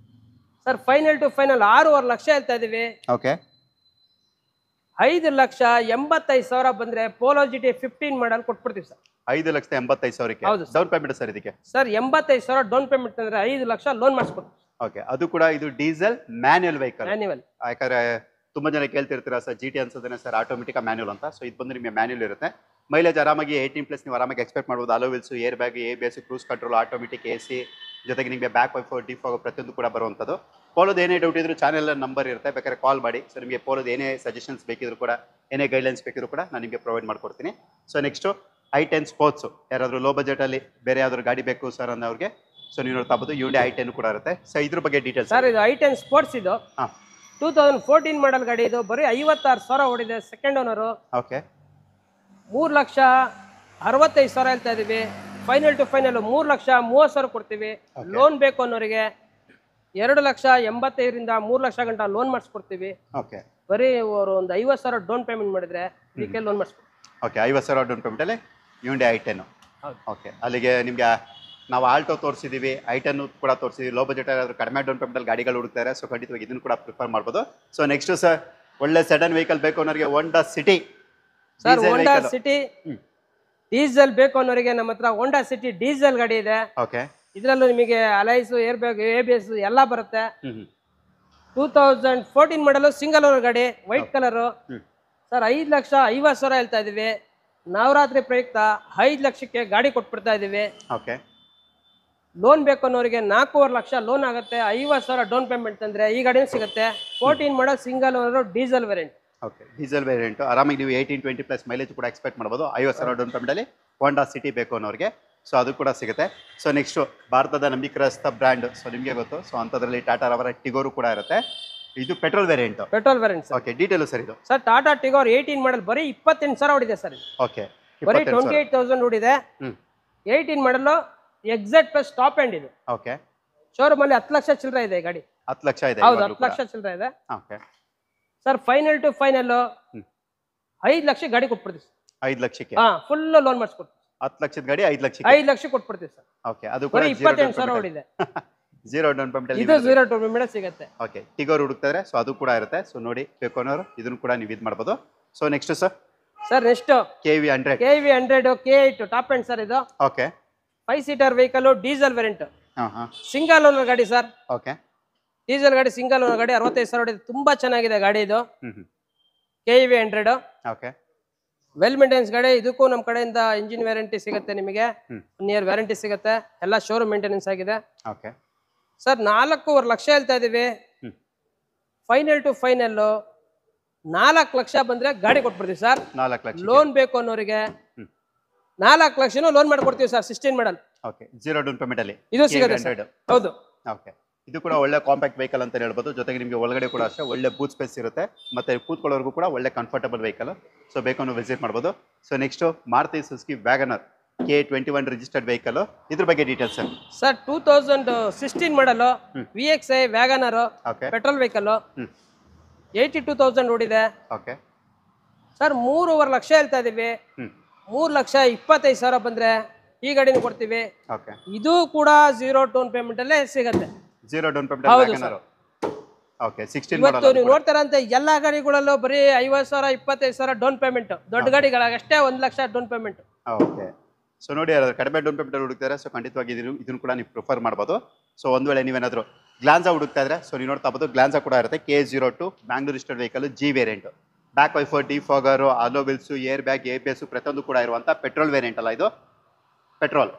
Sir final to final 6.5 lakh ಹೇಳ್ತಾ ಇದೀವಿ. ಓಕೆ, 5,85,000 ಬಂದ್ರೆ ಪೋಲೋ GT 15 ಮಾಡಲ್ ಕೊಟ್ಬಿಡ್ತೀವಿ ಸರ್. 5,85,000 ಡೌನ್ ಪೇಮೆಂಟ್ ಸರ್ ಇದಕ್ಕೆ. ಸರ್ 85,000 ಡೌನ್ ಪೇಮೆಂಟ್ ಅಂದ್ರೆ 5 ಲಕ್ಷ ಲೋನ್ ಮಾಡಿಸ್ಕೊಡ್ತೀವಿ. ಓಕೆ, ಅದು ಕೂಡ ಇದು ಡೀಸೆಲ್ ಮ್ಯಾನ್ಯುಯಲ್ ವೆಹಿಕಲ್. ಯಾಕಂದ್ರೆ ತುಂಬಾ ಜನ ಕೇಳ್ತಿರ್ತೀರಾ ಸರ್ GT ಅನ್ಸೋದೇನೆ ಸರ್ ಆಟೋಮೆಟಿಕ್ ಮ್ಯಾನ್ಯುಯಲ್ ಅಂತ. ಸೊ ಇದು ಬಂದು ನಿಮಗೆ ಮ್ಯಾನ್ಯುಯಲ್ ಇರುತ್ತೆ. ಮೈಲೇಜ್ ಆರಾಮಾಗಿ 18+ ನೀವು ಆರಾಮಾಗಿ ಎಕ್ಸ್ಪೆಕ್ಟ್ ಮಾಡ್ಬೋದು. Alloy wheels, air bag, ABS, cruise control, automatic, AC, ಜೊತೆಗೆ ನಿಮಗೆ ಬ್ಯಾಕ್ ವೈಫರ್, ಡಿಫಾಗ್ ಪ್ರತಿಯೊಂದು ಕೂಡ ಬರುವಂಥದ್ದು. ಪೋಲೋದು ಏನೇ ಡೌಟ್ ಇದ್ರು ಚಾನೆಲ್ ನಂಬರ್ ಇರುತ್ತೆ, ಬೇಕಾದ್ರೆ ಕಾಲ್ ಮಾಡಿ. ಸೊ ನಿಮಗೆ ಪೋಲೋದು ಏನೇ ಸಜೆಷನ್ಸ್ ಬೇಕಿದ್ರು ಕೂಡ, ಏನೇ ಗೈಡ್ಲೈನ್ಸ್ ಬೇಕಿದ್ರು ಕೂಡ ನಾನು ನಿಮಗೆ ಪ್ರೊವೈಡ್ ಮಾಡ್ಕೊಡ್ತೀನಿ. So next i10 sports. ಯಾರಾದರೂ ಲೋ ಬಜೆಟಲ್ಲಿ ಬೇರೆ ಯಾವ್ದಾದ್ರು ಗಾಡಿ ಬೇಕು ಸರ್ ಅನ್ನೋರಿಗೆ ಸೊ ನೀವು ನೋಡ್ತಾ ಬೋದು Hyundai i10 ಕೂಡ ಇರುತ್ತೆ. ಸೊ ಇದ್ರ ಬಗ್ಗೆ ಡೀಟೇಲ್ಸ್ ಸರ್. ಇದು i10 ಸ್ಪೋರ್ಟ್ಸ್. ಇದು 2014 ಮಾಡಲ್ ಗಾಡಿ. ಇದು ಬರೀ 56,000 ಓಡಿದೆ, ಸೆಕೆಂಡ್ ಓನರು. ಓಕೆ, 65,000 ಹೇಳ್ತಾ ಇದೀವಿ. ಫೈನಲ್ ಟು ಫೈನಲ್ 3,30,000 ಕೊಡ್ತೀವಿ. ಲೋನ್ ಬೇಕು ಅನ್ನೋರಿಗೆ 2,85,000 3 ಲಕ್ಷ ಗಂಟ ಲೋನ್ ಮಾಡಿಸ್ಕೊಡ್ತೀವಿ. ಓಕೆ ಬರೀ ಅವರು ಒಂದು 50,000 ಡೌನ್ ಪೇಮೆಂಟ್ ಮಾಡಿದ್ರೆ ಇದಕ್ಕೆ ಲೋನ್ ಮಾಡಿಸ್ಕೊಡ್ತೀವಿ. ಓಕೆ 50,000 ಡೌನ್ ಪೇಮೆಂಟಲ್ಲಿ Hyundai i10. ಓಕೆ ಅಲ್ಲಿಗೆ ನಿಮಗೆ ನಾವು ಆಲ್ಟೋ ತೋರಿಸಿದ್ದೀವಿ, i10 ಕೂಡ ತೋರಿಸಿದ್ದೀವಿ. ಲೋ ಬಜೆಟ್ ಆದರೂ ಕಡಿಮೆ ಡೌನ್ ಪೇಮೆಂಟಲ್ಲಿ ಗಾಡಿಗಳು ಹುಡುಕ್ತಾರೆ. ಸೊ ಖಂಡಿತವಾಗಿ ಇದನ್ನು ಕೂಡ ಪ್ರಿಫರ್ ಮಾಡ್ಬೋದು. ಸೊ ನೆಕ್ಸ್ಟು ಸರ್ ಒಳ್ಳೆ ಸಡನ್ ವೆಹಿಕಲ್ ಬೇಕು ಅನ್ನೋರಿಗೆ Honda City. Sir Honda City diesel ಬೇಕು ಅನ್ನೋರಿಗೆ ನಮ್ಮ ಹತ್ರ ಹೋಂಡಾ ಸಿಟಿ ಡೀಸೆಲ್ ಗಾಡಿ ಇದೆ. ಓಕೆ ಇದರಲ್ಲೂ ನಿಮಗೆ ಅಲೈಸ್, ಏರ್ ಬ್ಯಾಗ್, ABS ಎಲ್ಲ ಬರುತ್ತೆ. 2014 ಮಾಡಲು ಸಿಂಗಲ್ ಓನರ್ ಗಾಡಿ, ವೈಟ್ ಕಲರ್. ಸರ್ 5,50,000 ಹೇಳ್ತಾ ಇದೀವಿ. ನವರಾತ್ರಿ ಪ್ರಯುಕ್ತ 5 ಲಕ್ಷಕ್ಕೆ ಗಾಡಿ ಕೊಟ್ಬಿಡ್ತಾ ಇದೀವಿ. ಓಕೆ ಲೋನ್ ಬೇಕು ಅನ್ನೋರಿಗೆ 4.5 ಲಕ್ಷ ಲೋನ್ ಆಗುತ್ತೆ. 50,000 ಡೌನ್ ಪೇಮೆಂಟ್ ಅಂದ್ರೆ ಈ ಗಾಡಿನೂ ಸಿಗುತ್ತೆ. 14 model single owner diesel variant. Okay diesel variant ಆರಾಮಾಗಿ ನೀವು 18-20 ಪ್ಲಸ್ ಮೈಲೇಜ್ ಕೂಡ ಎಕ್ಸ್ಪೆಕ್ಟ್ ಮಾಡ್ಬೋದು. 50,000 ಡೌನ್ ಪೇಮೆಂಟಲ್ಲಿ ಹೋಂಡಾ ಸಿಟಿ ಬೇಕು ಅನ್ನೋರಿಗೆ ಸೊ ಅದು ಕೂಡ ಸಿಗುತ್ತೆ. ಸೊ ನೆಕ್ಸ್ಟು ಭಾರತದ ನಂಬಿಕಸ್ಥ ಬ್ರ್ಯಾಂಡ್, ಸೊ ನಿಮಗೆ ಗೊತ್ತು. ಸೊ ಅಂಥದ್ರಲ್ಲಿ ಟಾಟಾ ಅವರ ಟಿಗೋರು ಕೂಡ ಇರುತ್ತೆ. ಇದು petrol variant. Petrol variant sir. Okay detail sir ಇದು. ಸರ್ ಟಾಟಾ ಟಿಗೋರ್ 18 ಮಾಡಲ್ ಬರೀ 28,000 ಹೊಡಿದೆ ಸರ್. ಓಕೆ ಬರೀ 28,000 ಹೊಡಿದೆ. 18 ಮಾಡಲು ಎಕ್ಸಾಕ್ಟ್ ಪ್ಲಸ್ ಟಾಪ್ ಎಂಡ್ ಇದು. ಓಕೆ ಶೋರೂಮ್ ಅಲ್ಲಿ 10 ಲಕ್ಷ ಚಿಲ್ಲರೆ ಇದೆ ಗಾಡಿ. 10 ಲಕ್ಷ ಇದೆ. ಹೌದು 10 ಲಕ್ಷ ಚಿಲ್ಲರೆ ಇದೆ. Okay sir final to final 5 lakh ಗಾಡಿ ಕೊಟ್ಬಿಡ್ತೀವಿ. 5 ಲಕ್ಷಕ್ಕೆ ಫುಲ್ ಲೋನ್ ಮಾಡಿಸ್ಕೊಡ್ತೀವಿ. 10 ಲಕ್ಷದ ಗಾಡಿ 5 ಲಕ್ಷಕ್ಕೆ 5 ಲಕ್ಷ ಕೊಟ್ಬಿಡ್ತೀವಿ ಸರ್. ಓಕೆ ಅದು ಕೂಡ 28,000 ಹೊಡಿದೆ. ಜೀರೋ ಡೌನ್ ಪೇಮೆಂಟ್ ಇದು 0 ಡೌನ್ ಪೇಮೆಂಟ್ ಸಿಗುತ್ತೆ. ಓಕೆ ಟಿಗೋರ್ ಹುಡುಕ್ತಾರೆ. ಸೊ ಅದು ಕೂಡ ಇರುತ್ತೆ. ಸೊ ನೋಡಿ ಬೇಕು ಅನ್ನೋರು ಇದನ್ನು ಕೂಡ ನೀವು ಇದು ಮಾಡ್ಬೋದು. So next sir next KV100 K8 top end sir. ಇದು okay 5 seater vehicle diesel variant. Single owner ಗಾಡಿ ಸರ್. ಓಕೆ ಡೀಸೆಲ್ ಗಾಡಿ ಸಿಂಗಲ್ ಓನರ್ ಗಾಡಿ 65,000 ಹೊಡಿದೆ. ತುಂಬಾ ಚೆನ್ನಾಗಿದೆ ಗಾಡಿ ಇದು. KV100 ಓಕೆ ವೆಲ್ ಮೇಂಟೆನೆನ್ಸ್ ಗಾಡಿ. ಇದಕ್ಕೂ ನಮ್ಮ ಕಡೆಯಿಂದ ಇಂಜಿನ್ ವ್ಯಾರಂಟಿ ಸಿಗುತ್ತೆ ನಿಮಗೆ. 1 ಇಯರ್ ವ್ಯಾರಂಟಿ ಸಿಗುತ್ತೆ. ಎಲ್ಲ ಶೋರೂಮ್ ಮೇಂಟೆನೆನ್ಸ್ ಆಗಿದೆ. ಓಕೆ ಸರ್ 4.5 ಲಕ್ಷ ಹೇಳ್ತಾ ಇದೀವಿ. ಫೈನಲ್ ಟು ಫೈನಲ್ 4 ಲಕ್ಷ ಬಂದ್ರೆ ಗಾಡಿ ಕೊಟ್ಬಿಡ್ತೀವಿ ಸರ್. 4 ಲಕ್ಷ ಲೋನ್ ಬೇಕು ಅನ್ನೋರಿಗೆ 4 ಲಕ್ಷನೂ ಲೋನ್ ಮಾಡ್ಕೊಡ್ತೀವಿ ಸರ್. 16 ಮಾಡಲ್. ಓಕೆ ಜೀರೋ ಡೌನ್ ಪೇಮೆಂಟ್ ಅಲ್ಲಿ ಇದು ಸಿಗುತ್ತೆ. ಹೌದು ಓಕೆ ಇದು ಕೂಡ ಒಳ್ಳೆ ಕಾಂಪ್ಯಾಕ್ಟ್ ವೆಹಿಕಲ್ ಅಂತ ಹೇಳ್ಬೋದು. ಜೊತೆಗೆ ನಿಮಗೆ ಒಳಗಡೆ ಕೂಡ ಅಷ್ಟೇ ಒಳ್ಳೆ ಬೂತ್ ಸ್ಪೇಸ್ ಇರುತ್ತೆ. ಮತ್ತೆ ಕೂತ್ಕೊಳ್ಳೋರ್ಗೂ ಕೂಡ ಒಳ್ಳೆ ಕಂಫರ್ಟಬಲ್ ವೆಹಿಕಲ್. ಸೊ ಬೇಕು ನೀವು ವಿಸಿಟ್ ಮಾಡ್ಬೋದು. So next Maruti Suzuki WagonR K21 registered vehicle. ಇದ್ರ ಬಗ್ಗೆ details sir 2016 model VXI WagonR petrol vehicle. 82,000 ಓಡಿದೆ. ಓಕೆ ಸರ್ 3.5 ಲಕ್ಷ ಹೇಳ್ತಾ ಇದೀವಿ. 3,25,000 ಬಂದ್ರೆ ಈ ಗಾಡಿನ ಕೊಡ್ತೀವಿ. ಓಕೆ ಇದು ಕೂಡ 0 ಡೌನ್ ಪೇಮೆಂಟ್ ಅಲ್ಲೇ ಸಿಗುತ್ತೆ. 0 ಡೌನ್ ಪೇಮೆಂಟ್ ವ್ಯಾಗನರ್. ಓಕೆ 16 ಇವತ್ತು ನೀವು ನೋಡ್ತಾರಂತೆ ಎಲ್ಲಾ ಗಾಡಿಗಳಲ್ಲೂ ಬರೀ 50,000 25,000 ಡೌನ್ ಪೇಮೆಂಟ್. ದೊಡ್ಡ ಗಾಡಿಗಳಾಗಷ್ಟೇ 1 lakh down payment. Okay so ನೋಡಿ ಕಡಿಮೆ ಡೌನ್ ಪೇಮೆಂಟ್ ಹುಡುಕ್ತಾರೆ. ಸೊ ಖಂಡಿತವಾಗಿ ಇದನ್ನು ಕೂಡ ನೀವು ಪ್ರಿಫರ್ ಮಾಡ್ಬೋದು. ಸೊ ಒಂದು ವೇಳೆ ನೀವೇನಾದರೂ ಗ್ಲಾನ್ಸಾ ಹುಡುಕ್ತಾ ಇದ್ರೆ ಸೊ ನೀವು ನೋಡ್ತಾ ಇರ್ಬೋದು ಗ್ಲಾನ್ಸಾ ಕೂಡ ಇರುತ್ತೆ. K02 Bangalore registered vehicle G variant. Back wiper, defogger, alloy wheels, air bag, ABS ಪ್ರತಿಯೊಂದು ಕೂಡ ಇರುವಂಥ ಪೆಟ್ರೋಲ್ ವೇರಿಯಂಟ್ ಅಲ್ಲ ಇದು. Petrol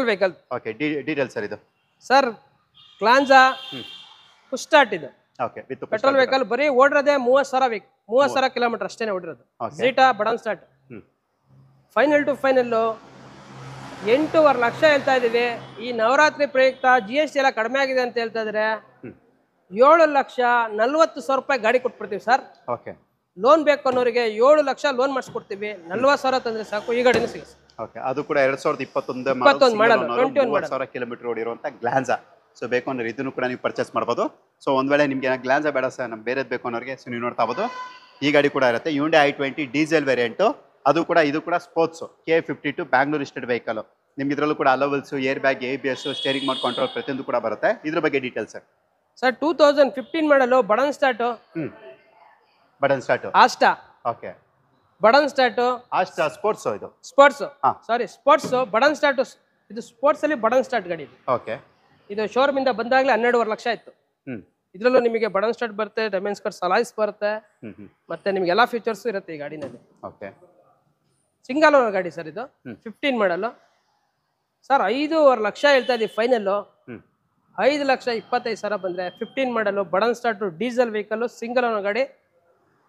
vehicle. Okay details sir ಇದು. ಸರ್ ಗ್ಲಾನ್ಸಾ ಪುಷ್ ಸ್ಟಾರ್ಟ್ ಇದು. ಓಕೆ ವಿತ್ ಪೆಟ್ರೋಲ್ ವೆಹಿಕಲ್ ಬರೀ ಓಡಿರೋದೇ 30,000 ಕಿಲೋಮೀಟರ್ ಅಷ್ಟೇ ಓಡಿರೋದು. Zeta button start. Final to final 8.5 lakh ಹೇಳ್ತಾ ಇದೀವಿ. ಈ ನವರಾತ್ರಿ ಪ್ರಯುಕ್ತ GST ಎಲ್ಲ ಕಡಿಮೆ ಆಗಿದೆ ಅಂತ ಹೇಳ್ತಾ ಇದ್ರೆ 7,40,000 ರೂಪಾಯಿ ಗಾಡಿ ಕೊಟ್ಬಿಡ್ತೀವಿ ಸರ್. ಓಕೆ ಲೋನ್ ಬೇಕು ಅನ್ನೋರಿಗೆ 7 ಲಕ್ಷ ಲೋನ್ ಮಾಡಿಸ್ಕೊಡ್ತೀವಿ. 40,000 ತಂದ್ರೆ ಸಾಕು ಈ ಗಾಡಿನೂ ಸಿಗುತ್ತೆ. ಓಕೆ ಅದು ಕೂಡ 2021 ಮಾಡಲ್ 30,000 ಕಿಲೋಮೀಟರ್ ಓಡಿರುವಂಥ ಗ್ಲಾನ್ಸಾ. ಸೊ ಬೇಕು ಅಂದ್ರೆ ಇದನ್ನು ಕೂಡ ನೀವು ಪರ್ಚೇಸ್ ಮಾಡ್ಬೋದು. ಸೊ ಒಂದು ವೇಳೆ ನಿಮಗೆ ಗ್ಲಾನ್ಸಾ ಬೇಡ ಸರ್ ನಮ್ಗೆ ಬೇರೆದು ಬೇಕು ಅನ್ನೋರಿಗೆ ಸೊ ನೀವು ನೋಡ್ತಾ ಇರ್ಬೋದು ಈ ಗಾಡಿ ಕೂಡ ಇರುತ್ತೆ. Hyundai i20 diesel variant. ಇದು ಕೂಡ sports K52 Bangalore registered vehicle. ನಿಮ್ಗೆ ಇದರಲ್ಲೂ ಕೂಡ alloy wheels, air bag, ABS, steering mode control ಪ್ರತಿಯೊಂದು ಕೂಡ ಬರುತ್ತೆ. ಇದ್ರ ಬಗ್ಗೆ details sir 2015 model button start. Button start Asta. Okay button start Asta sports. ಇದು sports sorry sports button start. ಇದು ಸ್ಪೋರ್ಟ್ಸ್ ಅಲ್ಲಿ ಬಡನ್ ಸ್ಟಾರ್ಟ್ ಗಾಡಿ. ಓಕೆ ಇದು ಶೋರೂಮ್ ಇಂದ ಬಂದಾಗಲೇ 12.5 ಲಕ್ಷ ಇತ್ತು. ಇದರಲ್ಲೂ ನಿಮಗೆ ಬಟನ್ ಸ್ಟಾರ್ಟ್ ಬರುತ್ತೆ, ಡೈಮೆಂಡ್ಸ್ ಕಟ್ ಅಲಾಯ್ಸ್ ಬರುತ್ತೆ, ಮತ್ತೆ ನಿಮಗೆ ಎಲ್ಲಾ ಫೀಚರ್ಸ್ ಇರುತ್ತೆ ಈ ಗಾಡಿನಲ್ಲಿ. ಓಕೆ ಸಿಂಗಲ್ ಓನರ್ ಗಾಡಿ ಸರ್ ಇದು. 15 ಮಾಡಲ್ ಸರ್. 5.5 ಲಕ್ಷ ಹೇಳ್ತಾ ಇದೀವಿ ಫೈನಲ್. 5,25,000 ಬಂದ್ರೆ 15 model button start diesel vehicle single owner ಗಾಡಿ